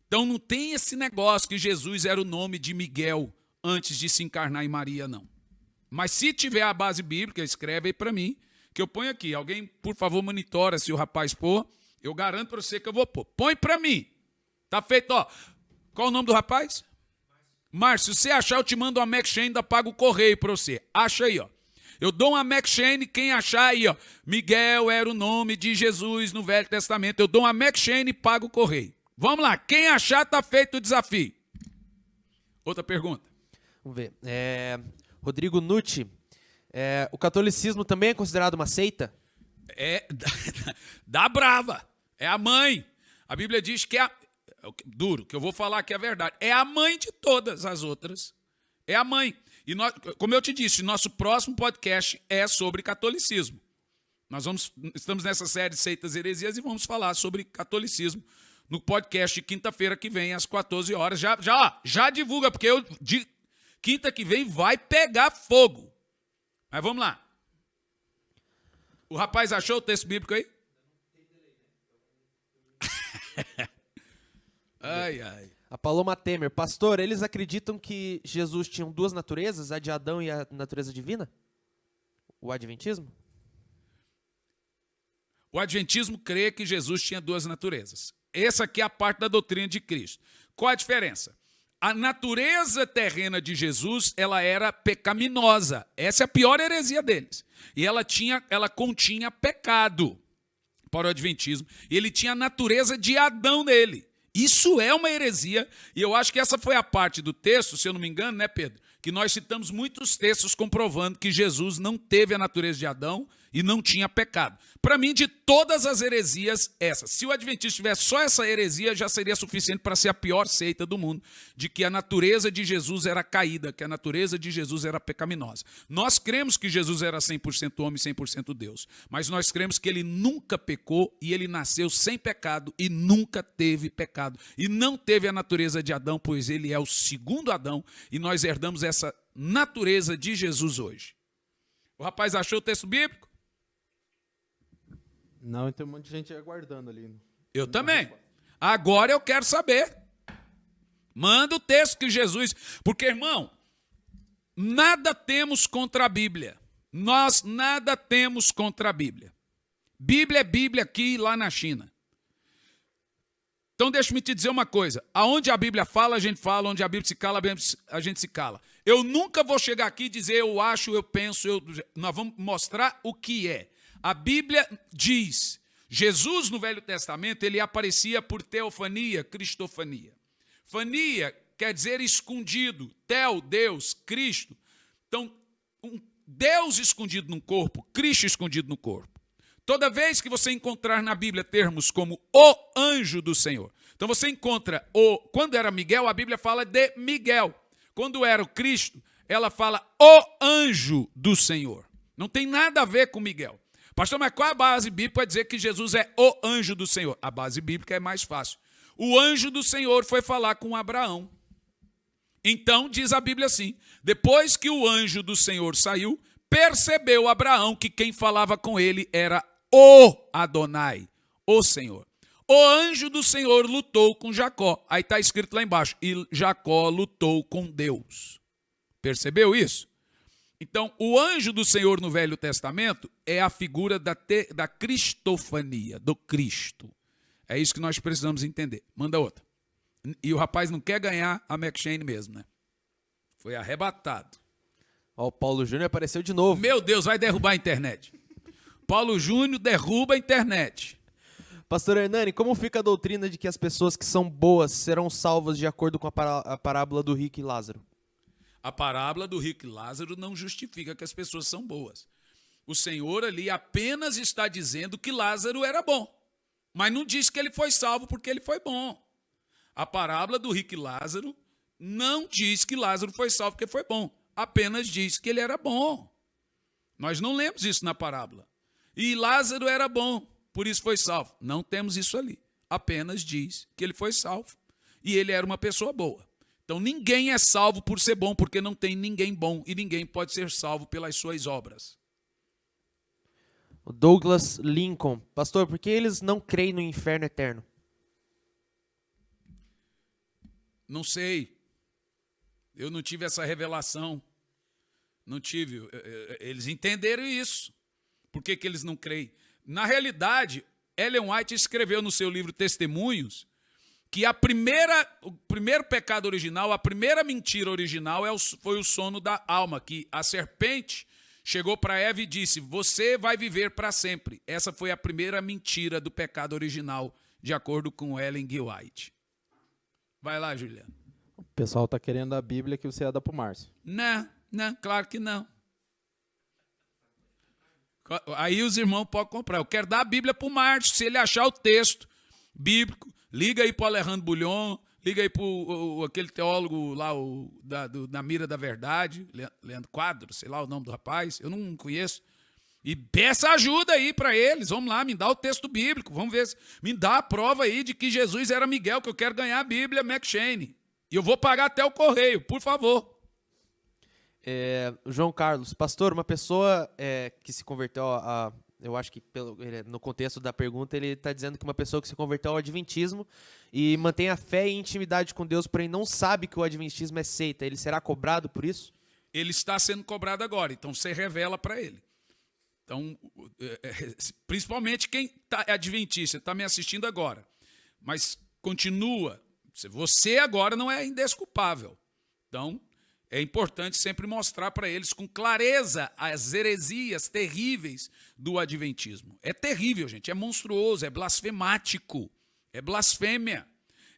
Então, não tem esse negócio que Jesus era o nome de Miguel antes de se encarnar em Maria, não. Mas se tiver a base bíblica, escreve aí para mim, que eu ponho aqui. Alguém, por favor, monitora se o rapaz pôr. Eu garanto para você que eu vou pôr. Põe para mim. Tá feito, ó. Qual o nome do rapaz? Márcio, se você achar, eu te mando uma McShane, ainda pago o correio para você. Acha aí, ó. Eu dou uma McShane, quem achar aí, ó. Miguel era o nome de Jesus no Velho Testamento. Eu dou uma McShane e pago o correio. Vamos lá, quem achar, tá feito o desafio. Outra pergunta. Vamos ver. Rodrigo Nucci. O catolicismo também é considerado uma seita? Da brava. É a mãe. A Bíblia diz que duro, que eu vou falar que é a verdade. É a mãe de todas as outras. É a mãe. E nós, como eu te disse, nosso próximo podcast é sobre catolicismo. Estamos nessa série de Seitas e Heresias e vamos falar sobre catolicismo no podcast de quinta-feira que vem, às 14 horas. Já divulga, porque de quinta que vem vai pegar fogo. Mas vamos lá. O rapaz achou o texto bíblico aí? Ai, ai. A Paloma Temer. Pastor, eles acreditam que Jesus tinha duas naturezas, a de Adão e a natureza divina? O adventismo? O adventismo crê que Jesus tinha duas naturezas. Essa aqui é a parte da doutrina de Cristo. Qual a diferença? A natureza terrena de Jesus, ela era pecaminosa. Essa é a pior heresia deles. E ela continha pecado para o adventismo. E ele tinha a natureza de Adão nele. Isso é uma heresia, e eu acho que essa foi a parte do texto, se eu não me engano, né, Pedro? Que nós citamos muitos textos comprovando que Jesus não teve a natureza de Adão e não tinha pecado. Para mim, de todas as heresias, essa. Se o adventista tivesse só essa heresia, já seria suficiente para ser a pior seita do mundo, de que a natureza de Jesus era caída, que a natureza de Jesus era pecaminosa. Nós cremos que Jesus era 100% homem e 100% Deus, mas nós cremos que ele nunca pecou e ele nasceu sem pecado e nunca teve pecado. E não teve a natureza de Adão, pois ele é o segundo Adão e nós herdamos essa natureza de Jesus hoje. O rapaz achou o texto bíblico? Não, tem um monte de gente aguardando ali. Eu também. Agora eu quero saber. Manda o texto que Jesus... Porque, irmão, nada temos contra a Bíblia. Nós nada temos contra a Bíblia. Bíblia é Bíblia aqui e lá na China. Então, deixa-me te dizer uma coisa. Aonde a Bíblia fala, a gente fala. Onde a Bíblia se cala, a gente se cala. Eu nunca vou chegar aqui e dizer eu acho, eu penso. Nós vamos mostrar o que é. A Bíblia diz, Jesus no Velho Testamento, ele aparecia por teofania, cristofania. Fania quer dizer escondido, teo, Deus, Cristo. Então, um Deus escondido no corpo, Cristo escondido no corpo. Toda vez que você encontrar na Bíblia termos como o anjo do Senhor. Então você encontra, quando era Miguel, a Bíblia fala de Miguel. Quando era o Cristo, ela fala o anjo do Senhor. Não tem nada a ver com Miguel. Pastor, mas qual a base bíblica para dizer que Jesus é o anjo do Senhor? A base bíblica é mais fácil. O anjo do Senhor foi falar com Abraão. Então, diz a Bíblia assim, depois que o anjo do Senhor saiu, percebeu Abraão que quem falava com ele era o Adonai, o Senhor. O anjo do Senhor lutou com Jacó. Aí está escrito lá embaixo, e Jacó lutou com Deus. Percebeu isso? Então, o anjo do Senhor no Velho Testamento é a figura da cristofania, do Cristo. É isso que nós precisamos entender. Manda outra. E o rapaz não quer ganhar a McShane mesmo, né? Foi arrebatado. Ó, o Paulo Júnior apareceu de novo. Meu Deus, vai derrubar a internet. Paulo Júnior derruba a internet. Pastor Hernani, como fica a doutrina de que as pessoas que são boas serão salvas de acordo com a parábola do rico e Lázaro? A parábola do rico e Lázaro não justifica que as pessoas são boas. O Senhor ali apenas está dizendo que Lázaro era bom, mas não diz que ele foi salvo porque ele foi bom. A parábola do rico e Lázaro não diz que Lázaro foi salvo porque foi bom, apenas diz que ele era bom. Nós não lemos isso na parábola. E Lázaro era bom, por isso foi salvo. Não temos isso ali. Apenas diz que ele foi salvo. E ele era uma pessoa boa. Então ninguém é salvo por ser bom, porque não tem ninguém bom. E ninguém pode ser salvo pelas suas obras. O Douglas Lincoln. Pastor, por que eles não creem no inferno eterno? Não sei. Eu não tive essa revelação. Não tive. Eles entenderam isso. Por que eles não creem? Na realidade, Ellen White escreveu no seu livro Testemunhos que o primeiro pecado original, a primeira mentira original foi o sono da alma, que a serpente chegou para Eva e disse, você vai viver para sempre. Essa foi a primeira mentira do pecado original, de acordo com Ellen G. White. Vai lá, Juliano. O pessoal está querendo a Bíblia que você ia dar para o Márcio. Não, claro que não. Aí os irmãos podem comprar. Eu quero dar a Bíblia para o Márcio, se ele achar o texto bíblico. Liga aí para o Alejandro Bulhon, liga aí para aquele teólogo lá, da Mira da Verdade, Leandro Quadro, sei lá o nome do rapaz, eu não conheço. E peça ajuda aí para eles, vamos lá, me dá o texto bíblico, vamos ver, me dá a prova aí de que Jesus era Miguel, que eu quero ganhar a Bíblia McShane. E eu vou pagar até o correio, por favor. João Carlos, pastor, uma pessoa que se converteu eu acho que no contexto da pergunta ele está dizendo que uma pessoa que se converteu ao adventismo e mantém a fé e intimidade com Deus, porém não sabe que o adventismo é seita, ele será cobrado por isso? Ele está sendo cobrado agora, então você revela para ele. Então, principalmente quem é adventista, está me assistindo agora, mas continua, você agora não é indesculpável. Então, é importante sempre mostrar para eles com clareza as heresias terríveis do adventismo. É terrível, gente, é monstruoso, é blasfemático, é blasfêmia.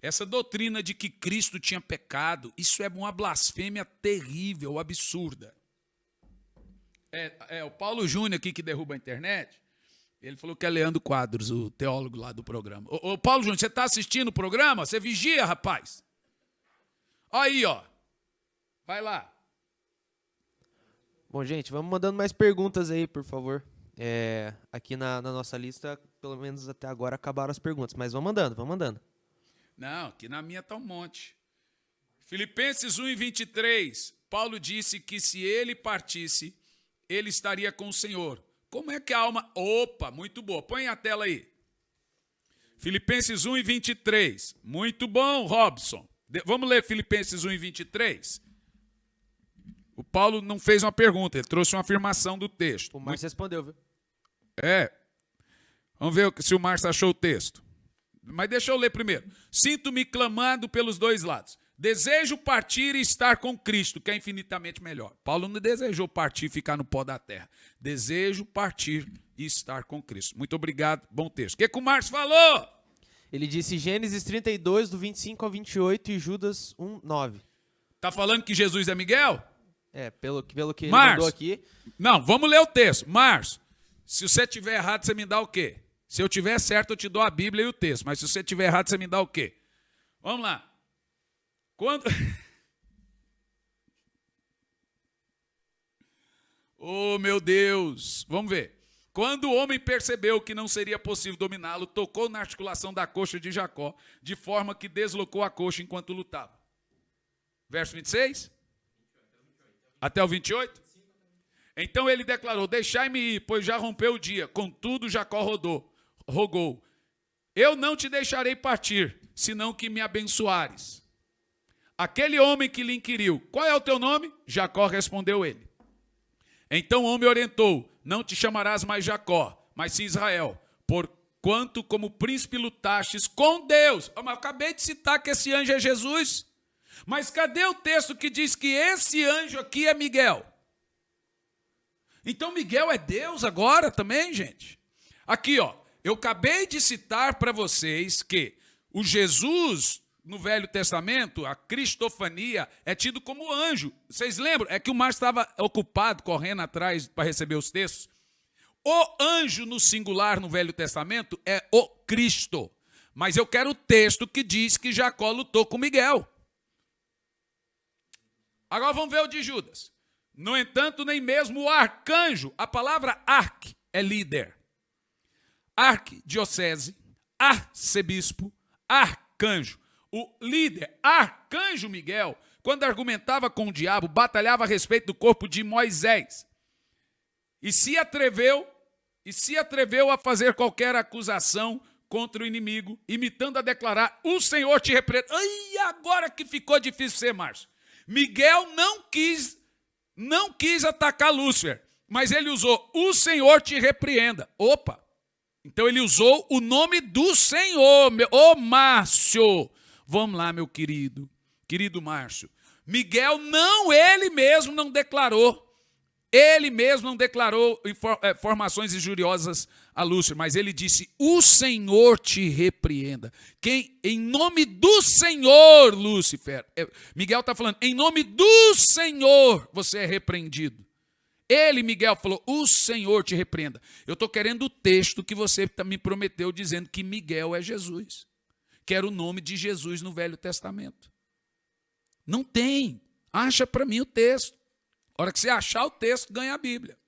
Essa doutrina de que Cristo tinha pecado, isso é uma blasfêmia terrível, absurda. O Paulo Júnior aqui que derruba a internet, ele falou que é Leandro Quadros, o teólogo lá do programa. Ô Paulo Júnior, você está assistindo o programa? Você vigia, rapaz? Aí, ó. Vai lá. Bom, gente, vamos mandando mais perguntas aí, por favor. Aqui na nossa lista, pelo menos até agora, acabaram as perguntas. Mas vamos mandando, vamos mandando. Não, aqui na minha está um monte. Filipenses 1:23. Paulo disse que se ele partisse, ele estaria com o Senhor. Como é que a alma... Opa, muito boa. Põe a tela aí. Filipenses 1:23. Muito bom, Robson. Vamos ler Filipenses 1:23. O Paulo não fez uma pergunta, ele trouxe uma afirmação do texto. O Márcio respondeu, viu? Vamos ver se o Márcio achou o texto. Mas deixa eu ler primeiro. Sinto-me clamando pelos dois lados. Desejo partir e estar com Cristo, que é infinitamente melhor. Paulo não desejou partir e ficar no pó da terra. Desejo partir e estar com Cristo. Muito obrigado, bom texto. O que o Márcio falou? Ele disse Gênesis 32, do 25 ao 28 e Judas 1:9. Está falando que Jesus é Miguel? Pelo que ele mandou aqui. Não, vamos ler o texto. Márcio, se você tiver errado, você me dá o quê? Se eu tiver certo, eu te dou a Bíblia e o texto. Mas se você tiver errado, você me dá o quê? Vamos lá. Quando... Oh, meu Deus. Vamos ver. Quando o homem percebeu que não seria possível dominá-lo, tocou na articulação da coxa de Jacó, de forma que deslocou a coxa enquanto lutava. Verso 26? Até o 28? Então ele declarou, deixai-me ir, pois já rompeu o dia. Contudo, Jacó rogou, eu não te deixarei partir, senão que me abençoares. Aquele homem que lhe inquiriu, qual é o teu nome? Jacó respondeu ele. Então o homem orientou, não te chamarás mais Jacó, mas sim Israel, porquanto como príncipe lutastes com Deus. Mas eu acabei de citar que esse anjo é Jesus. Mas cadê o texto que diz que esse anjo aqui é Miguel? Então Miguel é Deus agora também, gente? Aqui, ó, eu acabei de citar para vocês que o Jesus no Velho Testamento, a cristofania, é tido como anjo. Vocês lembram? É que o Márcio estava ocupado, correndo atrás para receber os textos. O anjo no singular no Velho Testamento é o Cristo. Mas eu quero o texto que diz que Jacó lutou com Miguel. Agora vamos ver o de Judas. No entanto, nem mesmo o arcanjo, a palavra arc é líder. arquidiocese, arcebispo, arcanjo. O líder, arcanjo Miguel, quando argumentava com o diabo, batalhava a respeito do corpo de Moisés. E se atreveu a fazer qualquer acusação contra o inimigo, imitando a declarar: o Senhor te repreenda. Ai, agora que ficou difícil ser, Márcio. Miguel não quis atacar Lúcifer, mas ele usou: o Senhor te repreenda. Opa! Então ele usou o nome do Senhor. Ô Márcio, vamos lá, meu querido Márcio. Miguel ele mesmo não declarou informações injuriosas a Lúcifer, mas ele disse: o Senhor te repreenda. Em nome do Senhor, Lúcifer, Miguel está falando, em nome do Senhor você é repreendido. Miguel, falou: o Senhor te repreenda. Eu estou querendo o texto que você me prometeu, dizendo que Miguel é Jesus. Quero o nome de Jesus no Velho Testamento. Não tem. Acha para mim o texto. A hora que você achar o texto, ganha a Bíblia.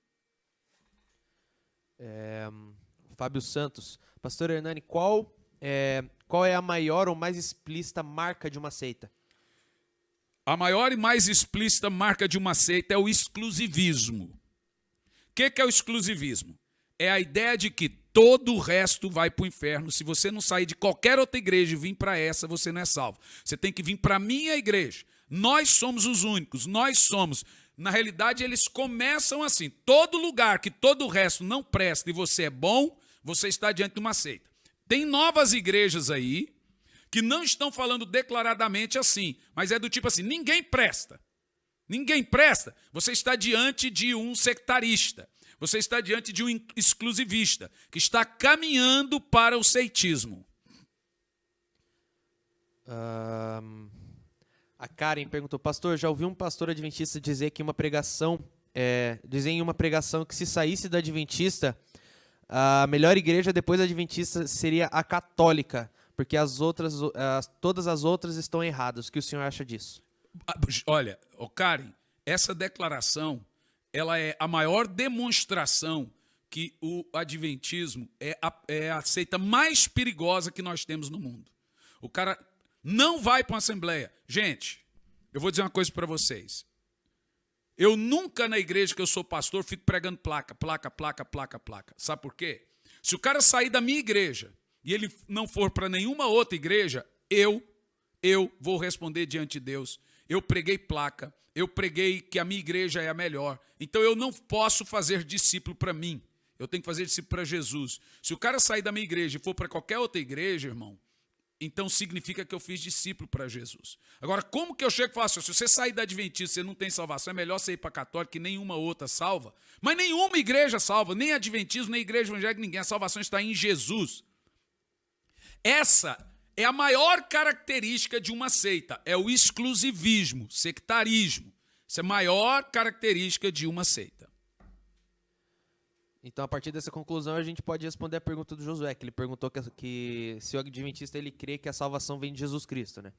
Fábio Santos. Pastor Hernani, qual é a maior ou mais explícita marca de uma seita? A maior e mais explícita marca de uma seita é o exclusivismo. O que é o exclusivismo? É a ideia de que todo o resto vai para o inferno. Se você não sair de qualquer outra igreja e vir para essa, você não é salvo. Você tem que vir para a minha igreja. Nós somos os únicos, nós somos. Na realidade, eles começam assim: todo lugar que todo o resto não presta e você é bom, você está diante de uma seita. Tem novas igrejas aí que não estão falando declaradamente assim, mas é do tipo assim: ninguém presta. Ninguém presta. Você está diante de um sectarista. Você está diante de um exclusivista que está caminhando para o seitismo. A Karen perguntou: pastor, já ouvi um pastor adventista dizer que dizer em uma pregação que se saísse da adventista, a melhor igreja depois da adventista seria a católica, porque todas as outras estão erradas. O que o senhor acha disso? Olha, Karen, essa declaração, ela é a maior demonstração que o adventismo é a seita mais perigosa que nós temos no mundo. O cara não vai para uma assembleia. Gente, eu vou dizer uma coisa para vocês. Eu nunca, na igreja que eu sou pastor, fico pregando placa. Sabe por quê? Se o cara sair da minha igreja e ele não for para nenhuma outra igreja, eu vou responder diante de Deus. Eu preguei placa, eu preguei que a minha igreja é a melhor. Então eu não posso fazer discípulo para mim. Eu tenho que fazer discípulo para Jesus. Se o cara sair da minha igreja e for para qualquer outra igreja, irmão, então significa que eu fiz discípulo para Jesus. Agora, como que eu chego e falo assim: se você sair da adventista e você não tem salvação, é melhor você ir para a católica, que nenhuma outra salva. Mas nenhuma igreja salva, nem adventismo, nem igreja evangélica, ninguém. A salvação está em Jesus. Essa é a maior característica de uma seita, é o exclusivismo, sectarismo. Essa é a maior característica de uma seita. Então, a partir dessa conclusão, a gente pode responder a pergunta do Josué, que ele perguntou que se o adventista ele crê que a salvação vem de Jesus Cristo, né?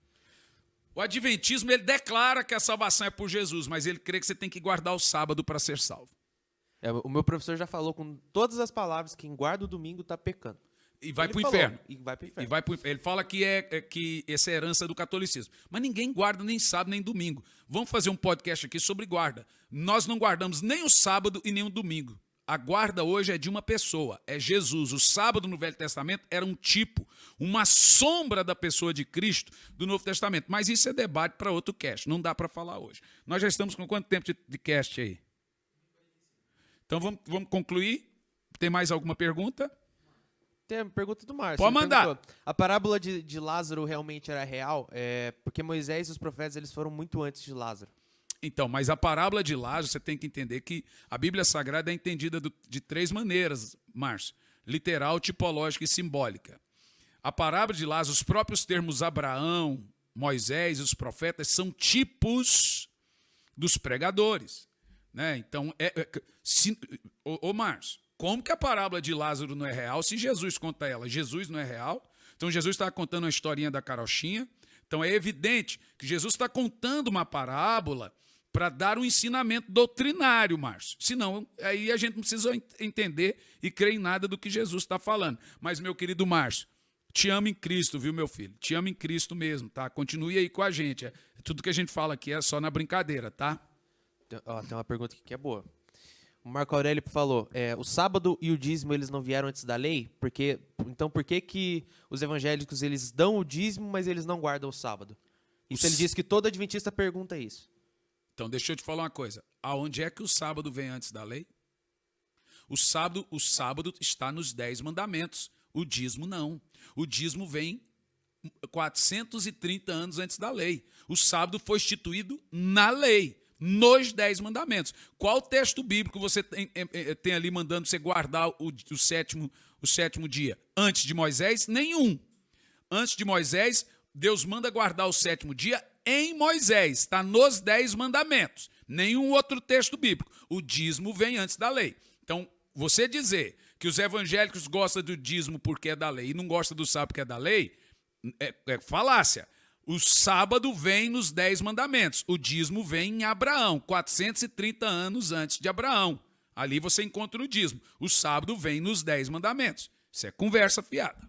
O adventismo, ele declara que a salvação é por Jesus, mas ele crê que você tem que guardar o sábado para ser salvo. O meu professor já falou com todas as palavras: quem guarda o domingo está pecando. E vai para o inferno. E vai para o inferno. Ele fala que que essa é a herança do catolicismo. Mas ninguém guarda nem sábado nem domingo. Vamos fazer um podcast aqui sobre guarda. Nós não guardamos nem o sábado e nem o domingo. A guarda hoje é de uma pessoa, é Jesus. O sábado no Velho Testamento era um tipo, uma sombra da pessoa de Cristo do Novo Testamento. Mas isso é debate para outro cast, não dá para falar hoje. Nós já estamos com quanto tempo de cast aí? Então vamos concluir. Tem mais alguma pergunta? Tem a pergunta do Márcio. Pode mandar. Perguntou: a parábola de Lázaro realmente era real? Porque Moisés e os profetas eles foram muito antes de Lázaro. Então, mas a parábola de Lázaro, você tem que entender que a Bíblia Sagrada é entendida de três maneiras, Márcio: literal, tipológica e simbólica. A parábola de Lázaro, os próprios termos Abraão, Moisés e os profetas são tipos dos pregadores, né? Então, Márcio, como que a parábola de Lázaro não é real se Jesus conta ela? Jesus não é real? Então, Jesus está contando uma historinha da carochinha. Então, é evidente que Jesus está contando uma parábola para dar um ensinamento doutrinário, Márcio. Senão, aí a gente não precisa entender e crer em nada do que Jesus está falando. Mas, meu querido Márcio, te amo em Cristo, viu, meu filho? Te amo em Cristo mesmo, tá? Continue aí com a gente. Tudo que a gente fala aqui é só na brincadeira, tá? Tem uma pergunta aqui que é boa. O Marco Aurélio falou, o sábado e o dízimo eles não vieram antes da lei? Então por que os evangélicos eles dão o dízimo, mas eles não guardam o sábado? Isso ele diz que todo adventista pergunta isso. Então deixa eu te falar uma coisa. Aonde é que o sábado vem antes da lei? O sábado está nos 10 mandamentos. O dízimo não. O dízimo vem 430 anos antes da lei. O sábado foi instituído na lei, nos 10 mandamentos. Qual texto bíblico você tem ali mandando você guardar o sétimo dia? Antes de Moisés? Nenhum. Antes de Moisés, Deus manda guardar o sétimo dia em Moisés. Está nos 10 mandamentos. Nenhum outro texto bíblico. O dízimo vem antes da lei. Então, você dizer que os evangélicos gostam do dízimo porque é da lei e não gostam do sábado porque é da lei, é falácia. O sábado vem nos 10 mandamentos. O dízimo vem em Abraão, 430 anos antes de Abraão. Ali você encontra o dízimo. O sábado vem nos 10 mandamentos. Isso é conversa fiada.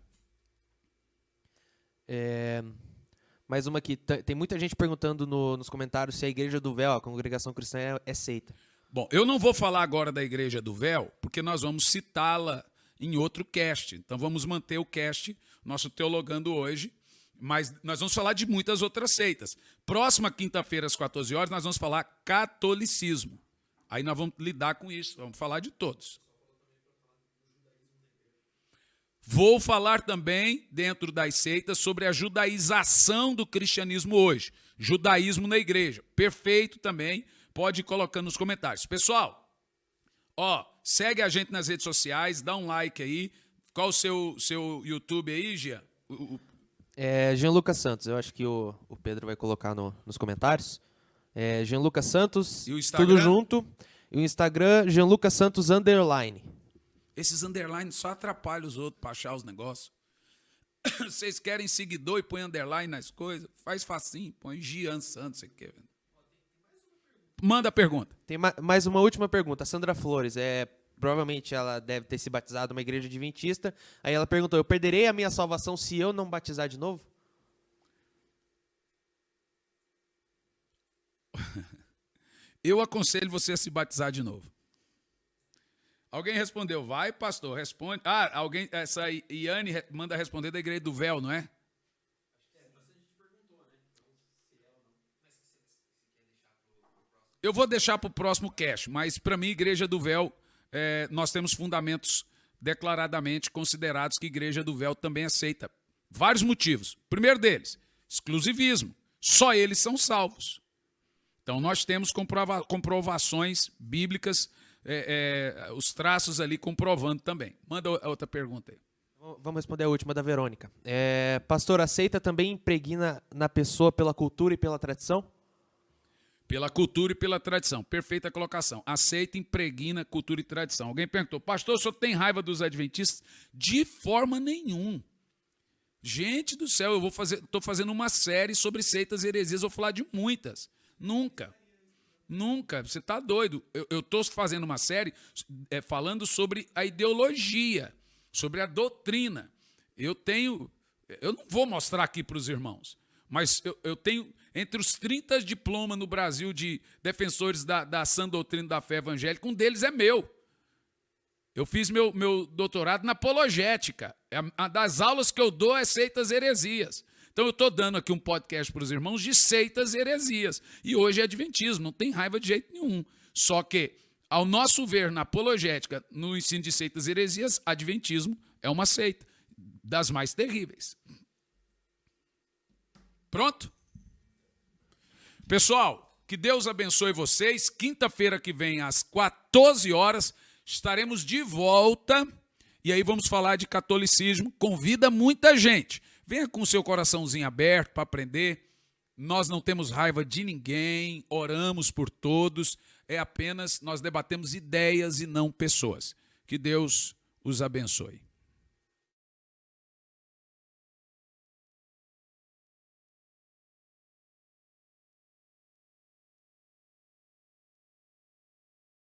Mais uma aqui. Tem muita gente perguntando nos comentários se a Igreja do Véu, a congregação cristã, é seita. Bom, eu não vou falar agora da Igreja do Véu, porque nós vamos citá-la em outro cast. Então vamos manter o cast, nosso Teologando hoje, mas nós vamos falar de muitas outras seitas. Próxima quinta-feira, às 14 horas, nós vamos falar catolicismo. Aí nós vamos lidar com isso, vamos falar de todos. Vou falar também, dentro das seitas, sobre a judaização do cristianismo hoje. Judaísmo na igreja. Perfeito também. Pode ir colocando nos comentários. Pessoal, segue a gente nas redes sociais, dá um like aí. Qual o seu YouTube aí, Gia? Gianluca Santos, eu acho que o Pedro vai colocar nos comentários. Gianluca Santos, e o Instagram? Tudo junto. E o Instagram, Gianluca Santos _. Esses underlines só atrapalham os outros para achar os negócios. Vocês querem seguidor e põe underline nas coisas? Faz facinho, põe Gian Santos, você quer. Manda a pergunta. Tem mais uma última pergunta. A Sandra Flores, provavelmente ela deve ter se batizado numa igreja adventista. Aí ela perguntou, eu perderei a minha salvação se eu não batizar de novo? Eu aconselho você a se batizar de novo. Alguém respondeu, vai, pastor, responde. Essa Iane manda responder da Igreja do Véu, não é? Eu vou deixar para o próximo cast, mas para mim, Igreja do Véu, nós temos fundamentos declaradamente considerados que Igreja do Véu também aceita. Vários motivos. Primeiro deles, exclusivismo. Só eles são salvos. Então, nós temos comprovações bíblicas, os traços ali comprovando também. Manda outra pergunta aí. Vamos responder a última da Verônica. Pastor, a seita também impregna na pessoa pela cultura e pela tradição? Pela cultura e pela tradição. Perfeita colocação. Aceita, impregna cultura e tradição. Alguém perguntou, pastor, o senhor tem raiva dos adventistas? De forma nenhuma. Gente do céu, estou fazendo uma série sobre seitas e heresias, vou falar de muitas. Nunca. Você está doido. Eu estou fazendo uma série falando sobre a ideologia, sobre a doutrina. Eu não vou mostrar aqui para os irmãos, mas eu tenho entre os 30 diplomas no Brasil de defensores da sã doutrina da fé evangélica, um deles é meu. Eu fiz meu doutorado na apologética. A das aulas que eu dou é seitas e heresias. Então eu estou dando aqui um podcast para os irmãos de seitas e heresias. E hoje é adventismo, não tem raiva de jeito nenhum. Só que, ao nosso ver, na apologética, no ensino de seitas e heresias, adventismo é uma seita das mais terríveis. Pronto? Pessoal, que Deus abençoe vocês. Quinta-feira que vem, às 14 horas, estaremos de volta. E aí vamos falar de catolicismo. Convida muita gente. Venha com o seu coraçãozinho aberto para aprender. Nós não temos raiva de ninguém, oramos por todos. Nós debatemos ideias e não pessoas. Que Deus os abençoe.